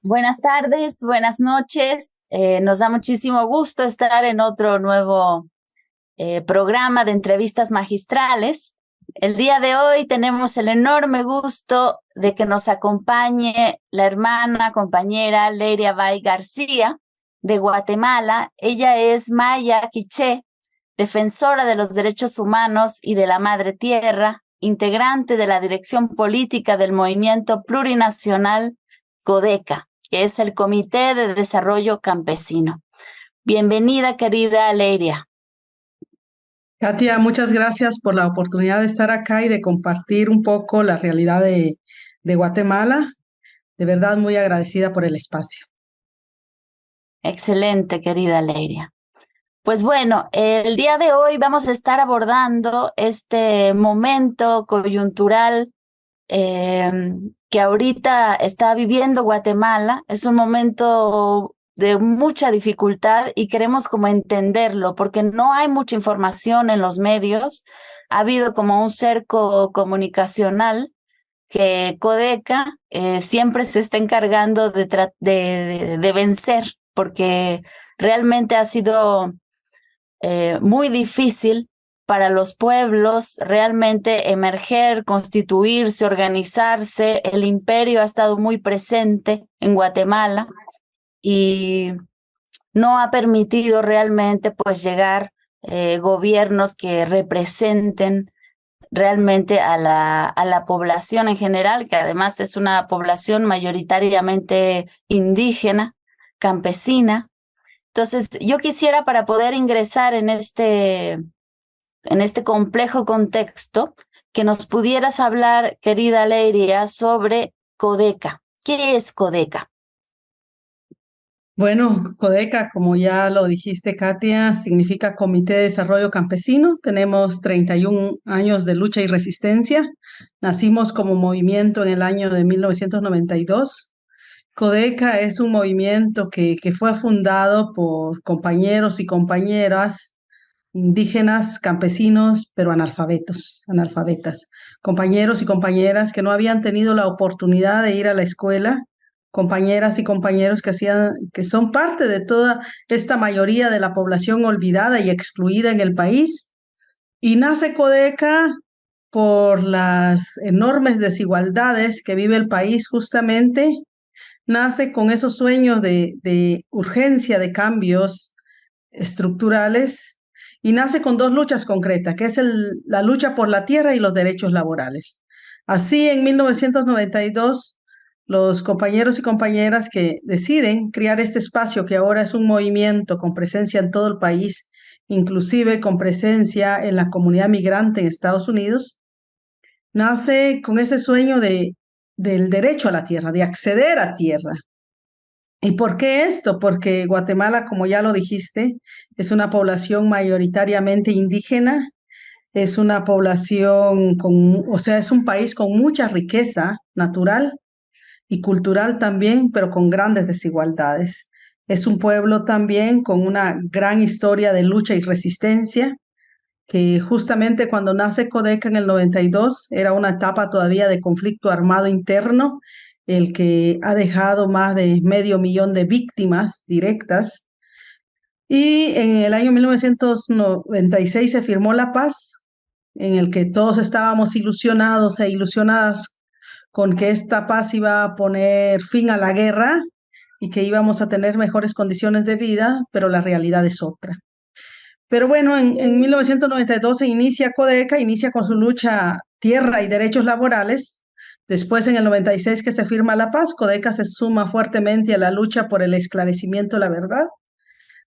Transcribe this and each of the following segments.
Buenas tardes, buenas noches. Nos da muchísimo gusto estar en otro nuevo programa de entrevistas magistrales. El día de hoy tenemos el enorme gusto de que nos acompañe la hermana, compañera Leiria Bay García de Guatemala. Ella es maya quiché, defensora de los derechos humanos y de la madre tierra, integrante de la dirección política del movimiento plurinacional CODECA, que es el Comité de Desarrollo Campesino. Bienvenida, querida Leiria. Katia, muchas gracias por la oportunidad de estar acá y de compartir un poco la realidad de Guatemala. De verdad, muy agradecida por el espacio. Excelente, querida Leiria. Pues bueno, el día de hoy vamos a estar abordando este momento coyuntural que ahorita está viviendo Guatemala. Es un momento de mucha dificultad y queremos como entenderlo porque no hay mucha información en los medios. Ha habido como un cerco comunicacional que CODECA siempre se está encargando de vencer, porque realmente ha sido muy difícil para los pueblos realmente emerger, constituirse, organizarse. El imperio ha estado muy presente en Guatemala y no ha permitido realmente pues llegar gobiernos que representen realmente a la población en general, que además es una población mayoritariamente indígena, campesina. Entonces, yo quisiera, para poder ingresar en este complejo contexto, que nos pudieras hablar, querida Leiria, sobre CODECA. ¿Qué es CODECA? Bueno, CODECA, como ya lo dijiste, Katia, significa Comité de Desarrollo Campesino. Tenemos 31 años de lucha y resistencia. Nacimos como movimiento en el año de 1992. CODECA es un movimiento que fue fundado por compañeros y compañeras indígenas, campesinos, pero analfabetas, compañeros y compañeras que no habían tenido la oportunidad de ir a la escuela, compañeras y compañeros que son parte de toda esta mayoría de la población olvidada y excluida en el país. Y nace CODECA por las enormes desigualdades que vive el país justamente. Nace con esos sueños de urgencia de cambios estructurales y nace con dos luchas concretas, que es la lucha por la tierra y los derechos laborales. Así, en 1992, los compañeros y compañeras que deciden crear este espacio, que ahora es un movimiento con presencia en todo el país, inclusive con presencia en la comunidad migrante en Estados Unidos, nace con ese sueño del derecho a la tierra, de acceder a tierra. ¿Y por qué esto? Porque Guatemala, como ya lo dijiste, es una población mayoritariamente indígena, es una población o sea, es un país con mucha riqueza natural y cultural también, pero con grandes desigualdades. Es un pueblo también con una gran historia de lucha y resistencia, que justamente cuando nace CODECA en el 92 era una etapa todavía de conflicto armado interno, el que ha dejado más de 500,000 de víctimas directas. Y en el año 1996 se firmó la paz, en el que todos estábamos ilusionados e ilusionadas con que esta paz iba a poner fin a la guerra y que íbamos a tener mejores condiciones de vida, pero la realidad es otra. Pero bueno, en 1992 se inicia CODECA, inicia con su lucha tierra y derechos laborales. Después, en el 96 que se firma la paz, CODECA se suma fuertemente a la lucha por el esclarecimiento de la verdad.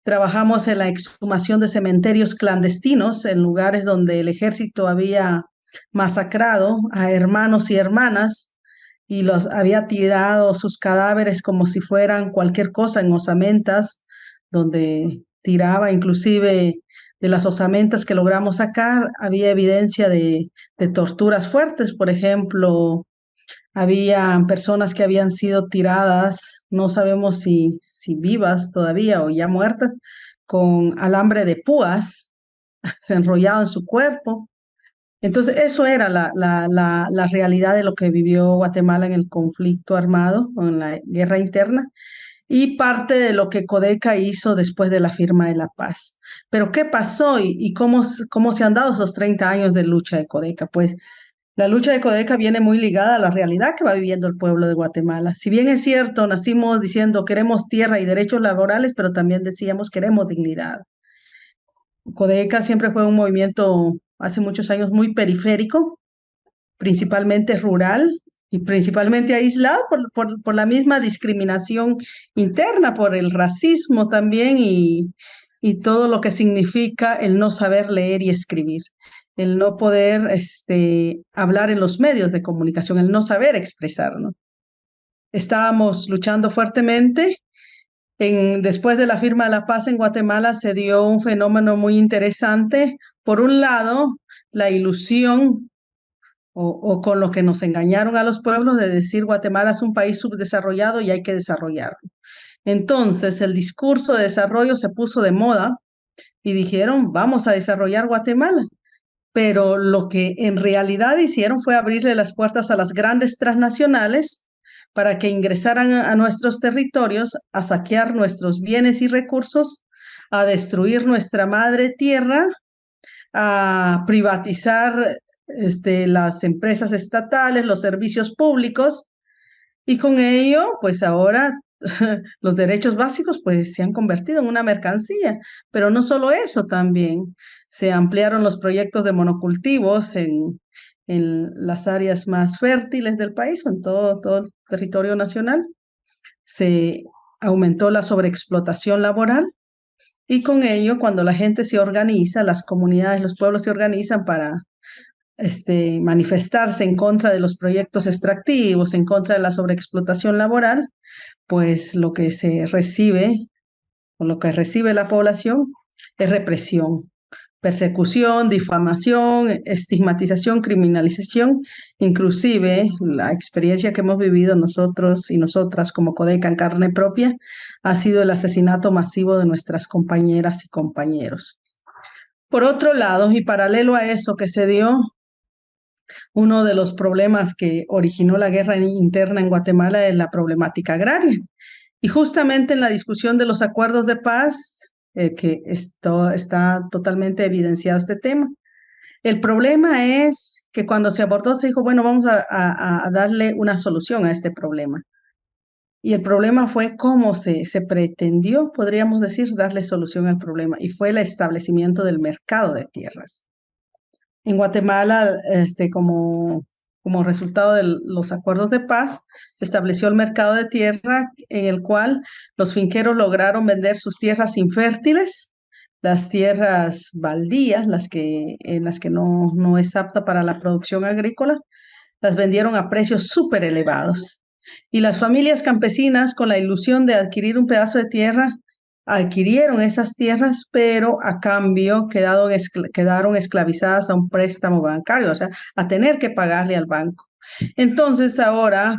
Trabajamos en la exhumación de cementerios clandestinos en lugares donde el ejército había masacrado a hermanos y hermanas y los había tirado sus cadáveres como si fueran cualquier cosa en osamentas, donde tiraba inclusive de las osamentas que logramos sacar, había evidencia de torturas fuertes. Por ejemplo, había personas que habían sido tiradas, no sabemos si vivas todavía o ya muertas, con alambre de púas se enrollado en su cuerpo. Entonces, eso era la realidad de lo que vivió Guatemala en el conflicto armado, o en la guerra interna, y parte de lo que Codeca hizo después de la firma de la paz. Pero, ¿qué pasó y cómo se han dado esos 30 años de lucha de Codeca? Pues la lucha de Codeca viene muy ligada a la realidad que va viviendo el pueblo de Guatemala. Si bien es cierto, nacimos diciendo queremos tierra y derechos laborales, pero también decíamos queremos dignidad. Codeca siempre fue un movimiento hace muchos años muy periférico, principalmente rural y principalmente aislado por la misma discriminación interna, por el racismo también y todo lo que significa el no saber leer y escribir, el no poder hablar en los medios de comunicación, el no saber expresar, ¿no? Estábamos luchando fuertemente. Después de la firma de la paz en Guatemala se dio un fenómeno muy interesante. Por un lado, la ilusión o con lo que nos engañaron a los pueblos de decir Guatemala es un país subdesarrollado y hay que desarrollarlo. Entonces, el discurso de desarrollo se puso de moda y dijeron, vamos a desarrollar Guatemala. Pero lo que en realidad hicieron fue abrirle las puertas a las grandes transnacionales para que ingresaran a nuestros territorios, a saquear nuestros bienes y recursos, a destruir nuestra madre tierra, a privatizar las empresas estatales, los servicios públicos, y con ello, pues ahora los derechos básicos pues se han convertido en una mercancía, pero no solo eso, también se ampliaron los proyectos de monocultivos en las áreas más fértiles del país o en todo el territorio nacional. Se aumentó la sobreexplotación laboral y con ello, cuando la gente se organiza, las comunidades, los pueblos se organizan para manifestarse en contra de los proyectos extractivos, en contra de la sobreexplotación laboral, pues lo que se recibe o lo que recibe la población es represión, persecución, difamación, estigmatización, criminalización, inclusive la experiencia que hemos vivido nosotros y nosotras como Codeca en carne propia ha sido el asesinato masivo de nuestras compañeras y compañeros. Por otro lado, y paralelo a eso que se dio, uno de los problemas que originó la guerra interna en Guatemala es la problemática agraria. Y justamente en la discusión de los acuerdos de paz, que esto está totalmente evidenciado este tema. El problema es que cuando se abordó se dijo, bueno, vamos a darle una solución a este problema. Y el problema fue cómo se pretendió, podríamos decir, darle solución al problema, y fue el establecimiento del mercado de tierras. En Guatemala, como resultado de los acuerdos de paz, se estableció el mercado de tierra en el cual los finqueros lograron vender sus tierras infértiles, las tierras baldías, en las que no es apta para la producción agrícola, las vendieron a precios súper elevados. Y las familias campesinas, con la ilusión de adquirir un pedazo de tierra, adquirieron esas tierras, pero a cambio quedaron esclavizadas a un préstamo bancario, o sea, a tener que pagarle al banco. Entonces ahora,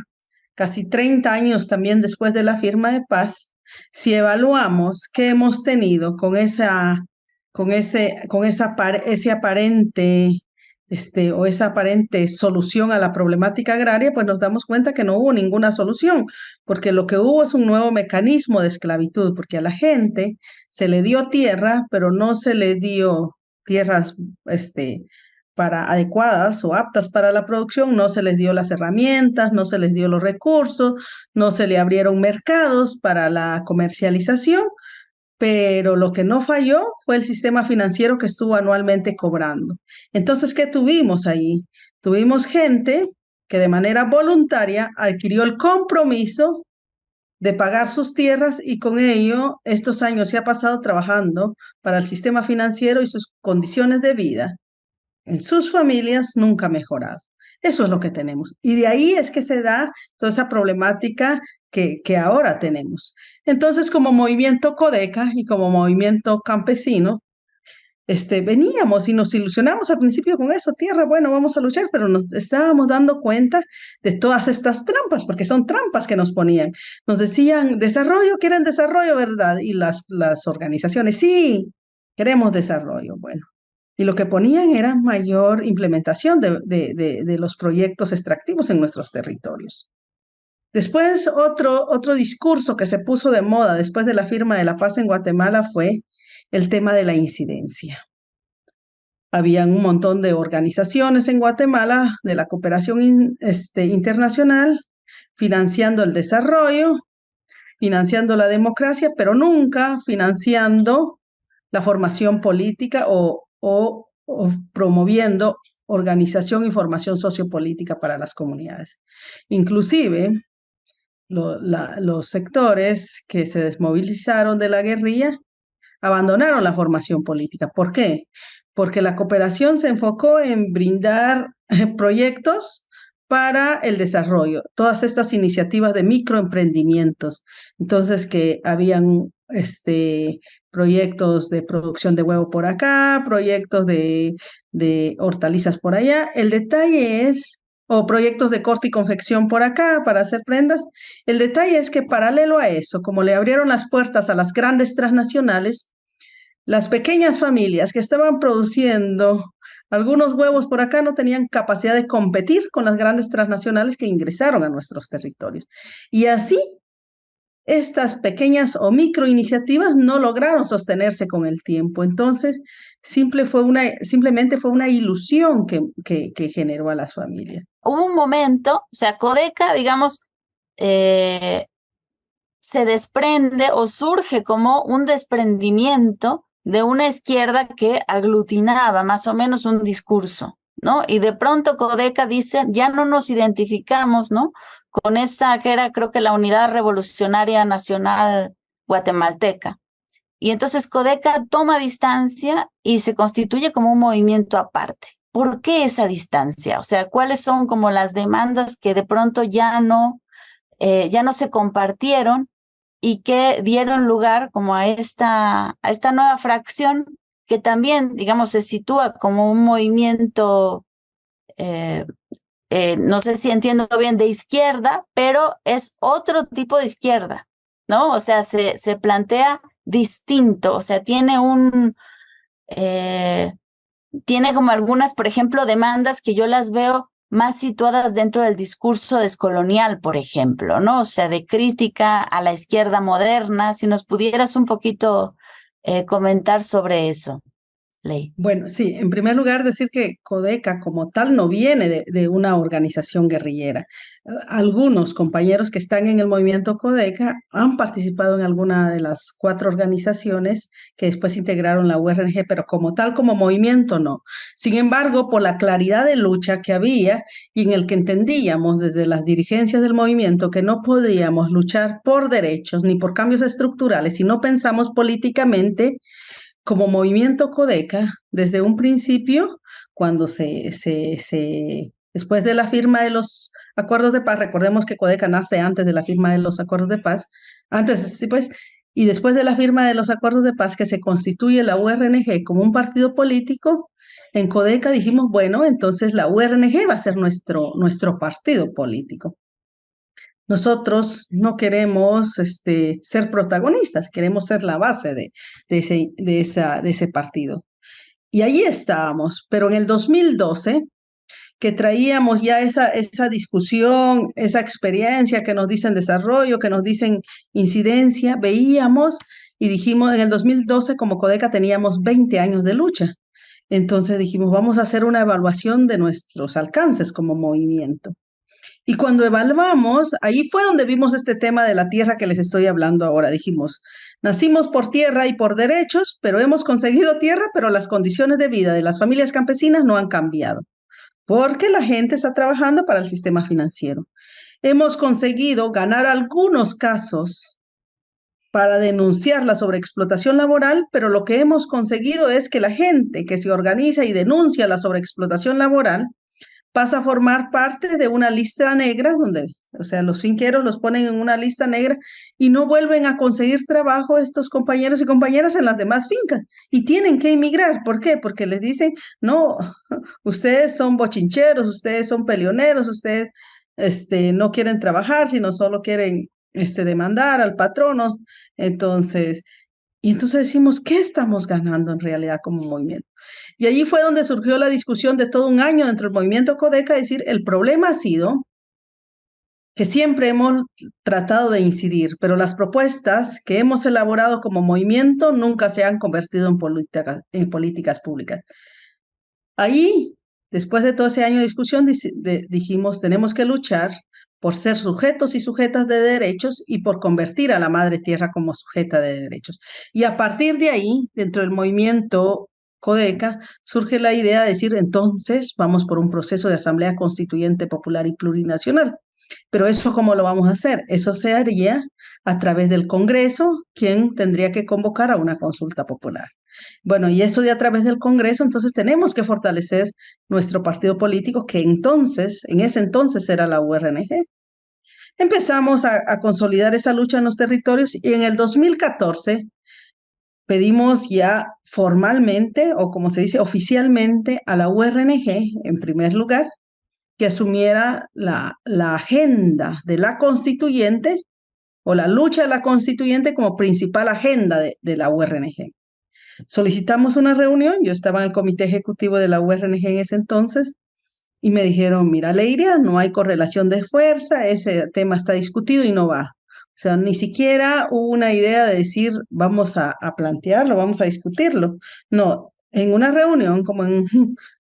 casi 30 años también después de la firma de paz, si evaluamos qué hemos tenido ese aparente o esa aparente solución a la problemática agraria, pues nos damos cuenta que no hubo ninguna solución, porque lo que hubo es un nuevo mecanismo de esclavitud, porque a la gente se le dio tierra, pero no se le dio tierras adecuadas o aptas para la producción, no se les dio las herramientas, no se les dio los recursos, no se le abrieron mercados para la comercialización, pero lo que no falló fue el sistema financiero que estuvo anualmente cobrando. Entonces, ¿qué tuvimos ahí? Tuvimos gente que de manera voluntaria adquirió el compromiso de pagar sus tierras y con ello estos años se ha pasado trabajando para el sistema financiero y sus condiciones de vida en sus familias nunca ha mejorado. Eso es lo que tenemos. Y de ahí es que se da toda esa problemática que ahora tenemos. Entonces, como movimiento Codeca y como movimiento campesino, veníamos y nos ilusionamos al principio con eso, tierra, bueno, vamos a luchar, pero nos estábamos dando cuenta de todas estas trampas, porque son trampas que nos ponían. Nos decían, desarrollo, quieren desarrollo, ¿verdad? Y las organizaciones, sí, queremos desarrollo, bueno. Y lo que ponían era mayor implementación de los proyectos extractivos en nuestros territorios. Después, otro discurso que se puso de moda después de la firma de la paz en Guatemala fue el tema de la incidencia. Habían un montón de organizaciones en Guatemala de la cooperación internacional financiando el desarrollo, financiando la democracia, pero nunca financiando la formación política o promoviendo organización y formación sociopolítica para las comunidades. Inclusive, los sectores que se desmovilizaron de la guerrilla abandonaron la formación política. ¿Por qué? Porque la cooperación se enfocó en brindar proyectos para el desarrollo, todas estas iniciativas de microemprendimientos. Entonces, que habían proyectos de producción de huevo por acá, proyectos de hortalizas por allá. El detalle es, o proyectos de corte y confección por acá para hacer prendas. El detalle es que paralelo a eso, como le abrieron las puertas a las grandes transnacionales, las pequeñas familias que estaban produciendo algunos huevos por acá no tenían capacidad de competir con las grandes transnacionales que ingresaron a nuestros territorios. Y así, estas pequeñas o microiniciativas no lograron sostenerse con el tiempo. Entonces, simplemente fue una ilusión que generó a las familias. Hubo un momento, o sea, Codeca, digamos, se desprende o surge como un desprendimiento de una izquierda que aglutinaba más o menos un discurso, ¿no? Y de pronto Codeca dice, ya no nos identificamos, ¿no? Con esta que era, creo que la Unidad Revolucionaria Nacional Guatemalteca. Y entonces Codeca toma distancia y se constituye como un movimiento aparte. ¿Por qué esa distancia? O sea, ¿cuáles son como las demandas que de pronto ya no se compartieron y que dieron lugar como a esta nueva fracción que también, digamos, se sitúa como un movimiento, no sé si entiendo bien, de izquierda, pero es otro tipo de izquierda, ¿no? O sea, se plantea distinto, o sea, tiene tiene como algunas, por ejemplo, demandas que yo las veo más situadas dentro del discurso descolonial, por ejemplo, ¿no? O sea, de crítica a la izquierda moderna. Si nos pudieras un poquito comentar sobre eso, Ley. Bueno, sí, en primer lugar decir que Codeca como tal no viene de una organización guerrillera. Algunos compañeros que están en el movimiento Codeca han participado en alguna de las 4 organizaciones que después integraron la URNG, pero como tal, como movimiento, no. Sin embargo, por la claridad de lucha que había y en el que entendíamos desde las dirigencias del movimiento que no podíamos luchar por derechos ni por cambios estructurales si no pensamos políticamente, como movimiento Codeca, desde un principio, cuando después de la firma de los acuerdos de paz, recordemos que Codeca nace antes de la firma de los acuerdos de paz, antes, sí, pues, y después de la firma de los acuerdos de paz, que se constituye la URNG como un partido político, en Codeca dijimos, bueno, entonces la URNG va a ser nuestro partido político. Nosotros no queremos ser protagonistas, queremos ser la base de ese partido. Y allí estábamos, pero en el 2012, que traíamos ya esa discusión, esa experiencia que nos dicen desarrollo, que nos dicen incidencia, veíamos y dijimos, en el 2012 como Codeca teníamos 20 años de lucha. Entonces dijimos, vamos a hacer una evaluación de nuestros alcances como movimiento. Y cuando evaluamos, ahí fue donde vimos este tema de la tierra que les estoy hablando ahora. Dijimos, nacimos por tierra y por derechos, pero hemos conseguido tierra, pero las condiciones de vida de las familias campesinas no han cambiado, porque la gente está trabajando para el sistema financiero. Hemos conseguido ganar algunos casos para denunciar la sobreexplotación laboral, pero lo que hemos conseguido es que la gente que se organiza y denuncia la sobreexplotación laboral pasa a formar parte de una lista negra donde O sea, los finqueros los ponen en una lista negra y no vuelven a conseguir trabajo estos compañeros y compañeras en las demás fincas y tienen que emigrar. ¿Por qué? Porque les dicen, no, ustedes son bochincheros, ustedes son peleoneros, ustedes no quieren trabajar, sino solo quieren demandar al patrono. Entonces, y entonces decimos, ¿qué estamos ganando en realidad como movimiento? Y allí fue donde surgió la discusión de todo un año dentro del movimiento Codeca, es decir, el problema ha sido que siempre hemos tratado de incidir, pero las propuestas que hemos elaborado como movimiento nunca se han convertido en políticas públicas. Ahí, después de todo ese año de discusión, dijimos, tenemos que luchar por ser sujetos y sujetas de derechos y por convertir a la madre tierra como sujeta de derechos. Y a partir de ahí, dentro del movimiento Codeca, surge la idea de decir, entonces vamos por un proceso de asamblea constituyente popular y plurinacional. Pero eso, ¿cómo lo vamos a hacer? Eso se haría a través del Congreso, quien tendría que convocar a una consulta popular. Bueno, y eso de a través del Congreso, entonces tenemos que fortalecer nuestro partido político, que entonces, en ese entonces era la URNG. Empezamos a consolidar esa lucha en los territorios y en el 2014 pedimos ya formalmente, o como se dice oficialmente, a la URNG, en primer lugar, que asumiera la agenda de la constituyente o la lucha de la constituyente como principal agenda de la URNG. Solicitamos una reunión, yo estaba en el comité ejecutivo de la URNG en ese entonces, y me dijeron, mira, Leiria, no hay correlación de fuerza, ese tema está discutido y no va. O sea, ni siquiera hubo una idea de decir, vamos a plantearlo, vamos a discutirlo. No, en una reunión, como en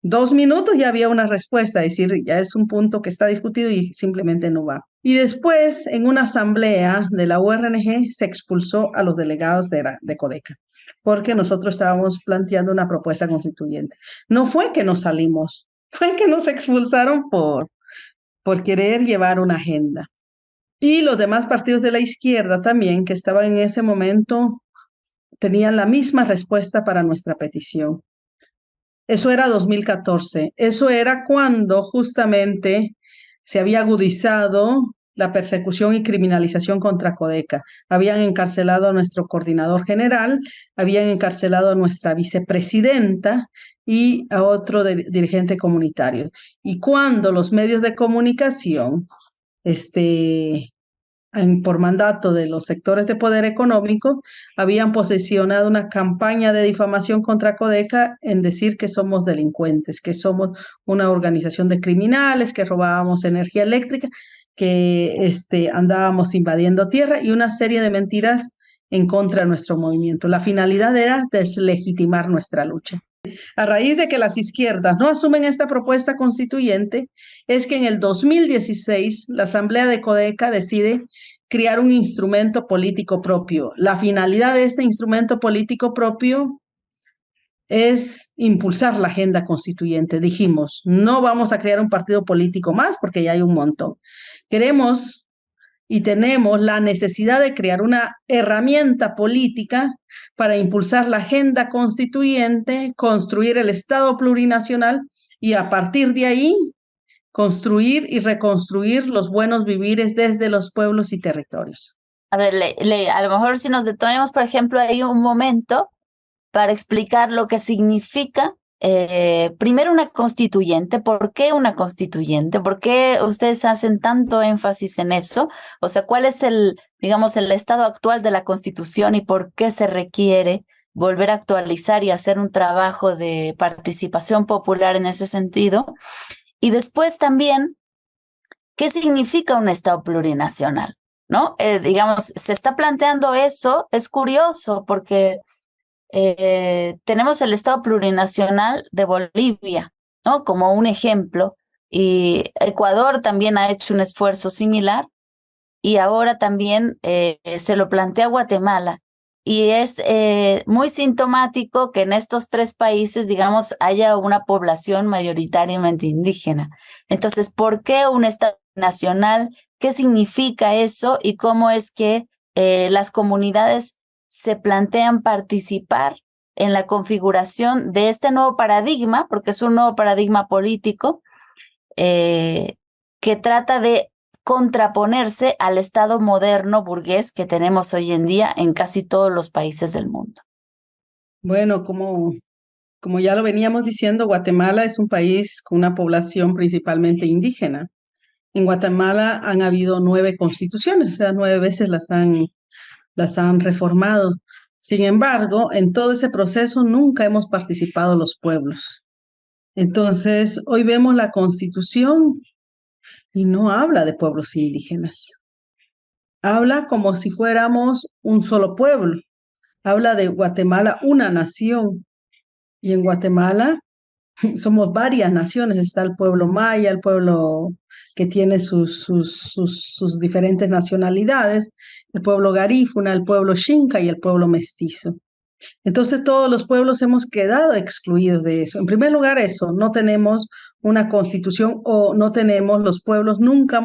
2 minutos ya había una respuesta, es decir, ya es un punto que está discutido y simplemente no va. Y después, en una asamblea de la URNG, se expulsó a los delegados de Codeca, porque nosotros estábamos planteando una propuesta constituyente. No fue que nos salimos, fue que nos expulsaron por querer llevar una agenda. Y los demás partidos de la izquierda también, que estaban en ese momento, tenían la misma respuesta para nuestra petición. Eso era 2014. Eso era cuando justamente se había agudizado la persecución y criminalización contra Codeca. Habían encarcelado a nuestro coordinador general, habían encarcelado a nuestra vicepresidenta y a otro dirigente comunitario. Y cuando los medios de comunicación, por mandato de los sectores de poder económico, habían posicionado una campaña de difamación contra Codeca en decir que somos delincuentes, que somos una organización de criminales, que robábamos energía eléctrica, que andábamos invadiendo tierra y una serie de mentiras en contra de nuestro movimiento. La finalidad era deslegitimar nuestra lucha. A raíz de que las izquierdas no asumen esta propuesta constituyente, es que en el 2016 la Asamblea de Codeca decide crear un instrumento político propio. La finalidad de este instrumento político propio es impulsar la agenda constituyente. Dijimos, no vamos a crear un partido político más porque ya hay un montón. Queremos y tenemos la necesidad de crear una herramienta política para impulsar la agenda constituyente, construir el Estado plurinacional y a partir de ahí construir y reconstruir los buenos vivires desde los pueblos y territorios. A ver, a lo mejor si nos detenemos, por ejemplo, ahí un momento para explicar lo que significa primero una constituyente. ¿Por qué una constituyente? ¿Por qué ustedes hacen tanto énfasis en eso? O sea, ¿cuál es digamos, el estado actual de la Constitución y por qué se requiere volver a actualizar y hacer un trabajo de participación popular en ese sentido? Y después también, ¿qué significa un Estado plurinacional? ¿No? Digamos, se está planteando eso, es curioso porque tenemos el Estado plurinacional de Bolivia, ¿no? Como un ejemplo, y Ecuador también ha hecho un esfuerzo similar, y ahora también se lo plantea Guatemala. Y es muy sintomático que en estos tres países, digamos, haya una población mayoritariamente indígena. Entonces, ¿por qué un Estado nacional? ¿Qué significa eso? Y cómo es que las comunidades se plantean participar en la configuración de este nuevo paradigma, porque es un nuevo paradigma político que trata de contraponerse al Estado moderno burgués que tenemos hoy en día en casi todos los países del mundo? Bueno, como ya lo veníamos diciendo, Guatemala es un país con una población principalmente indígena. En Guatemala han habido 9 constituciones, o sea, 9 veces las han reformado. Sin embargo, en todo ese proceso nunca hemos participado los pueblos. Entonces, hoy vemos la Constitución y no habla de pueblos indígenas. Habla como si fuéramos un solo pueblo. Habla de Guatemala, una nación. Y en Guatemala somos varias naciones. Está el pueblo maya, el pueblo que tiene sus diferentes nacionalidades, el pueblo garífuna, el pueblo xinca y el pueblo mestizo. Entonces todos los pueblos hemos quedado excluidos de eso. En primer lugar, eso, no tenemos una constitución o no tenemos, los pueblos nunca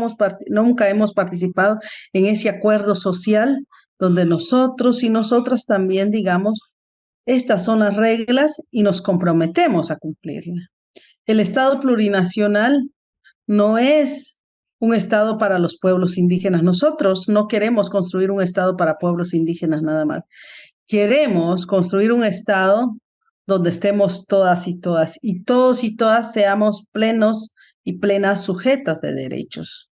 hemos participado en ese acuerdo social donde nosotros y nosotras también digamos, estas son las reglas y nos comprometemos a cumplirlas. El Estado plurinacional no es un Estado para los pueblos indígenas. Nosotros no queremos construir un Estado para pueblos indígenas nada más. Queremos construir un Estado donde estemos todas y todos y todas seamos plenos y plenas sujetas de derechos.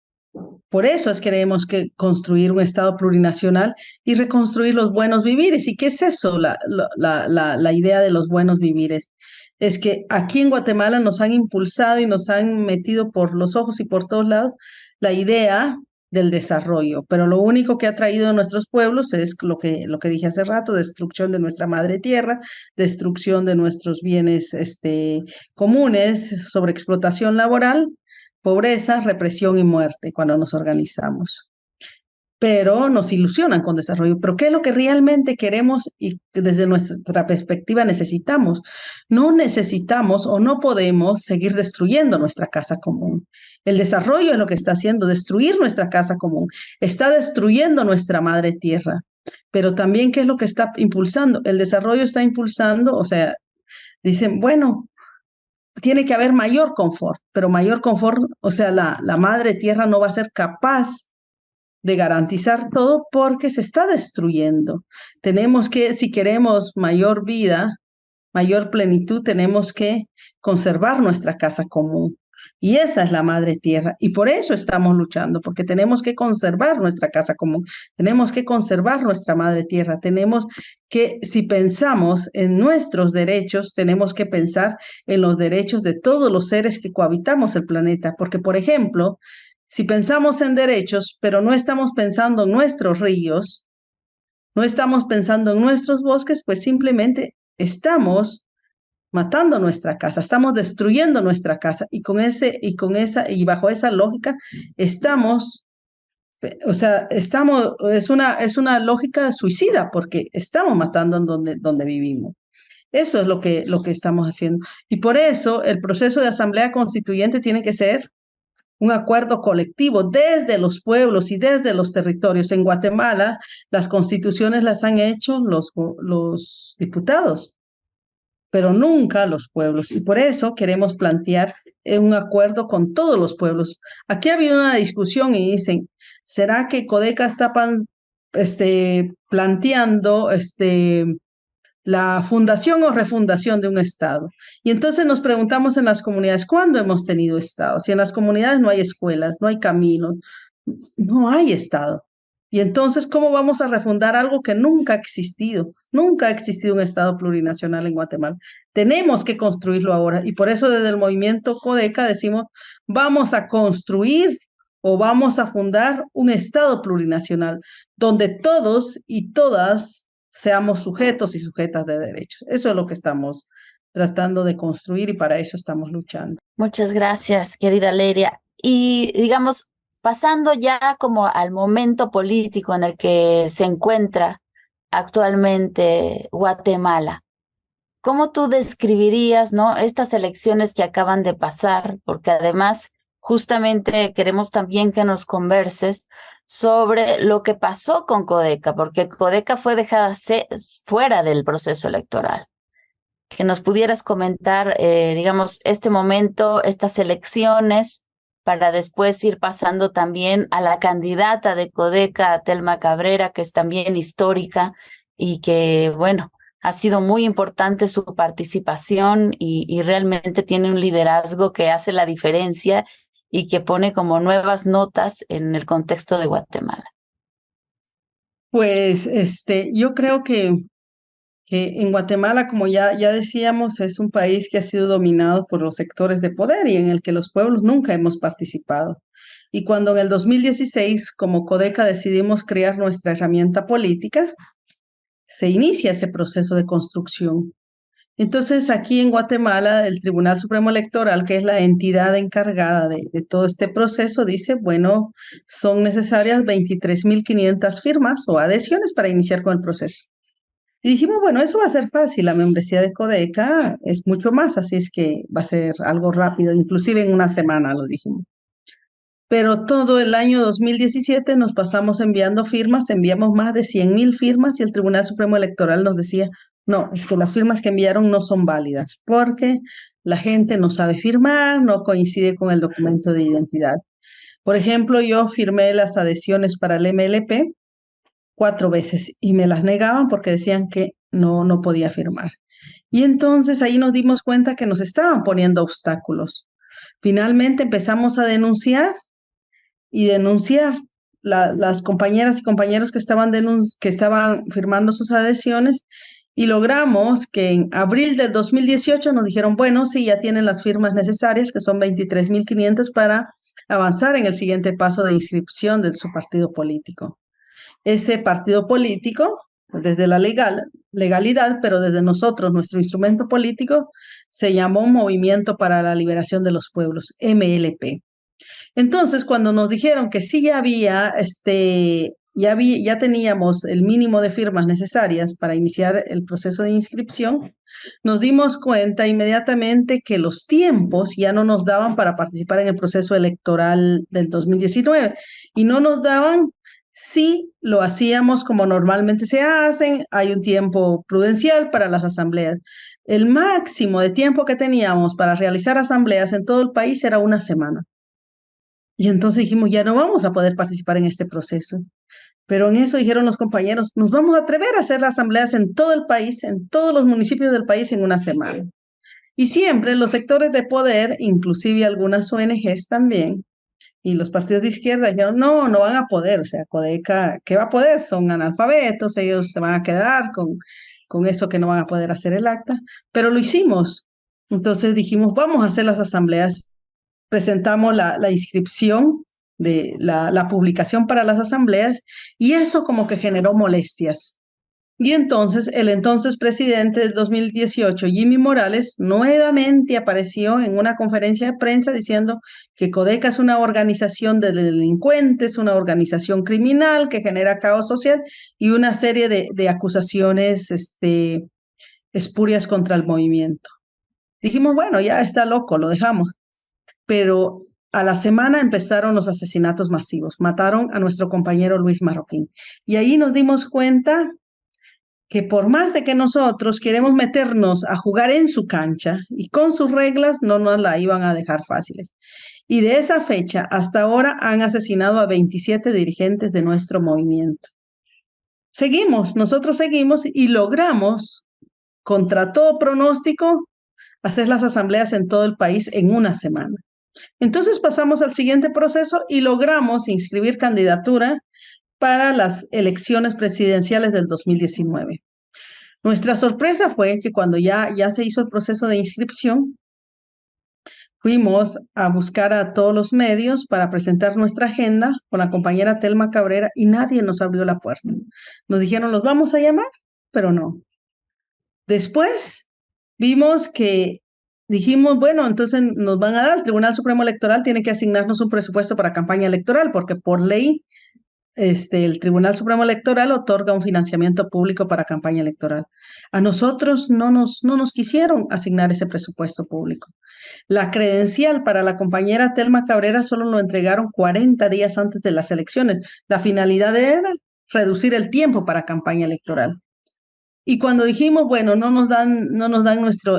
Por eso es que tenemos que construir un Estado plurinacional y reconstruir los buenos vivires. ¿Y qué es eso? La idea de los buenos vivires. Es que aquí en Guatemala nos han impulsado y nos han metido por los ojos y por todos lados la idea del desarrollo, pero lo único que ha traído a nuestros pueblos es lo que dije hace rato: destrucción de nuestra madre tierra, destrucción de nuestros bienes comunes, sobreexplotación laboral, pobreza, represión y muerte cuando nos organizamos. Pero nos ilusionan con desarrollo. Pero ¿qué es lo que realmente queremos y desde nuestra perspectiva necesitamos? No necesitamos o no podemos seguir destruyendo nuestra casa común. El desarrollo es lo que está haciendo, destruir nuestra casa común. Está destruyendo nuestra madre tierra. Pero también, ¿qué es lo que está impulsando? El desarrollo está impulsando, o sea, dicen, bueno, tiene que haber mayor confort, pero mayor confort, o sea, la madre tierra no va a ser capaz de garantizar todo porque se está destruyendo. Tenemos que, si queremos mayor vida, mayor plenitud, tenemos que conservar nuestra casa común. Y esa es la madre tierra. Y por eso estamos luchando, porque tenemos que conservar nuestra casa común. Tenemos que conservar nuestra madre tierra. Tenemos que, si pensamos en nuestros derechos, tenemos que pensar en los derechos de todos los seres que cohabitamos el planeta. Porque, por ejemplo, si pensamos en derechos, pero no estamos pensando en nuestros ríos, no estamos pensando en nuestros bosques, pues simplemente estamos matando nuestra casa, estamos destruyendo nuestra casa y bajo esa lógica estamos, o sea, es una lógica suicida porque estamos matando en donde vivimos. Eso es lo que estamos haciendo. Y por eso el proceso de asamblea constituyente tiene que ser un acuerdo colectivo desde los pueblos y desde los territorios. En Guatemala, las constituciones las han hecho los diputados, pero nunca los pueblos. Y por eso queremos plantear un acuerdo con todos los pueblos. Aquí ha habido una discusión y dicen, ¿será que Codeca está planteando la fundación o refundación de un Estado? Y entonces nos preguntamos en las comunidades, ¿cuándo hemos tenido Estado? Si en las comunidades no hay escuelas, no hay caminos, no hay Estado. Y entonces, ¿cómo vamos a refundar algo que nunca ha existido? Nunca ha existido un Estado plurinacional en Guatemala. Tenemos que construirlo ahora. Y por eso desde el movimiento Codeca decimos, vamos a construir o vamos a fundar un Estado plurinacional donde todos y todas seamos sujetos y sujetas de derechos. Eso es lo que estamos tratando de construir y para eso estamos luchando. Muchas gracias, querida Leria. Y digamos, pasando ya como al momento político en el que se encuentra actualmente Guatemala, ¿cómo tú describirías, ¿no?, estas elecciones que acaban de pasar? Porque además, justamente queremos también que nos converses sobre lo que pasó con Codeca, porque Codeca fue dejada fuera del proceso electoral. Que nos pudieras comentar, digamos, este momento, estas elecciones para después ir pasando también a la candidata de Codeca, Telma Cabrera, que es también histórica y que, bueno, ha sido muy importante su participación y realmente tiene un liderazgo que hace la diferencia y que pone como nuevas notas en el contexto de Guatemala. Pues yo creo que en Guatemala, como ya decíamos, es un país que ha sido dominado por los sectores de poder y en el que los pueblos nunca hemos participado. Y cuando en el 2016, como Codeca, decidimos crear nuestra herramienta política, se inicia ese proceso de construcción. Entonces, aquí en Guatemala, el Tribunal Supremo Electoral, que es la entidad encargada de todo este proceso, dice, bueno, son necesarias 23.500 firmas o adhesiones para iniciar con el proceso. Y dijimos, bueno, eso va a ser fácil, la membresía de Codeca es mucho más, así es que va a ser algo rápido, inclusive en una semana, lo dijimos. Pero todo el año 2017 nos pasamos enviando firmas, enviamos más de 100.000 firmas y el Tribunal Supremo Electoral nos decía, no, es que las firmas que enviaron no son válidas porque la gente no sabe firmar, no coincide con el documento de identidad. Por ejemplo, yo firmé las adhesiones para el MLP 4 veces y me las negaban porque decían que no podía firmar. Y entonces ahí nos dimos cuenta que nos estaban poniendo obstáculos. Finalmente empezamos a denunciar y denunciar las compañeras y compañeros que estaban firmando sus adhesiones y logramos que en abril del 2018 nos dijeron, bueno, sí, ya tienen las firmas necesarias, que son 23.500 para avanzar en el siguiente paso de inscripción de su partido político. Ese partido político, desde la legalidad, pero desde nosotros, nuestro instrumento político, se llamó Movimiento para la Liberación de los Pueblos, MLP. Entonces, cuando nos dijeron que sí ya teníamos el mínimo de firmas necesarias para iniciar el proceso de inscripción, nos dimos cuenta inmediatamente que los tiempos ya no nos daban para participar en el proceso electoral del 2019 y no nos daban si lo hacíamos como normalmente se hacen, hay un tiempo prudencial para las asambleas. El máximo de tiempo que teníamos para realizar asambleas en todo el país era una semana. Y entonces dijimos, ya no vamos a poder participar en este proceso. Pero en eso dijeron los compañeros, nos vamos a atrever a hacer las asambleas en todo el país, en todos los municipios del país en una semana. Y siempre los sectores de poder, inclusive algunas ONGs también, y los partidos de izquierda dijeron, no van a poder, o sea, Codeca, ¿qué va a poder? Son analfabetos, ellos se van a quedar con eso que no van a poder hacer el acta, pero lo hicimos. Entonces dijimos, vamos a hacer las asambleas, presentamos la inscripción de la publicación para las asambleas y eso como que generó molestias. Y entonces el entonces presidente del 2018, Jimmy Morales, nuevamente apareció en una conferencia de prensa diciendo que Codeca es una organización de delincuentes, una organización criminal que genera caos social y una serie de acusaciones espurias contra el movimiento. Dijimos, bueno, ya está loco, lo dejamos. Pero a la semana empezaron los asesinatos masivos. Mataron a nuestro compañero Luis Marroquín. Y ahí nos dimos cuenta que por más de que nosotros queremos meternos a jugar en su cancha y con sus reglas, no nos la iban a dejar fáciles. Y de esa fecha hasta ahora han asesinado a 27 dirigentes de nuestro movimiento. Nosotros seguimos y logramos, contra todo pronóstico, hacer las asambleas en todo el país en una semana. Entonces pasamos al siguiente proceso y logramos inscribir candidatura para las elecciones presidenciales del 2019. Nuestra sorpresa fue que cuando ya se hizo el proceso de inscripción, fuimos a buscar a todos los medios para presentar nuestra agenda con la compañera Telma Cabrera y nadie nos abrió la puerta. Nos dijeron, los vamos a llamar, pero no. Después vimos que dijimos, bueno, entonces nos van a dar, el Tribunal Supremo Electoral tiene que asignarnos un presupuesto para campaña electoral, porque por ley el Tribunal Supremo Electoral otorga un financiamiento público para campaña electoral. A nosotros no nos quisieron asignar ese presupuesto público. La credencial para la compañera Telma Cabrera solo lo entregaron 40 días antes de las elecciones. La finalidad era reducir el tiempo para campaña electoral. Y cuando dijimos, bueno, no nos dan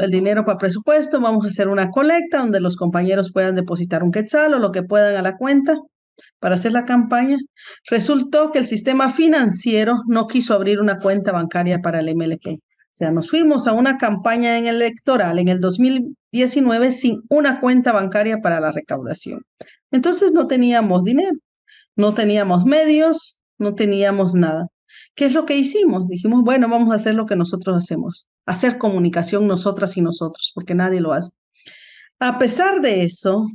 el dinero para presupuesto, vamos a hacer una colecta donde los compañeros puedan depositar un quetzal o lo que puedan a la cuenta para hacer la campaña, resultó que el sistema financiero no quiso abrir una cuenta bancaria para el MLP. O sea, nos fuimos a una campaña en electoral en el 2019 sin una cuenta bancaria para la recaudación. Entonces no teníamos dinero, no teníamos medios, no teníamos nada. ¿Qué es lo que hicimos? Dijimos, bueno, vamos a hacer lo que nosotros hacemos, hacer comunicación nosotras y nosotros, porque nadie lo hace. A pesar de eso,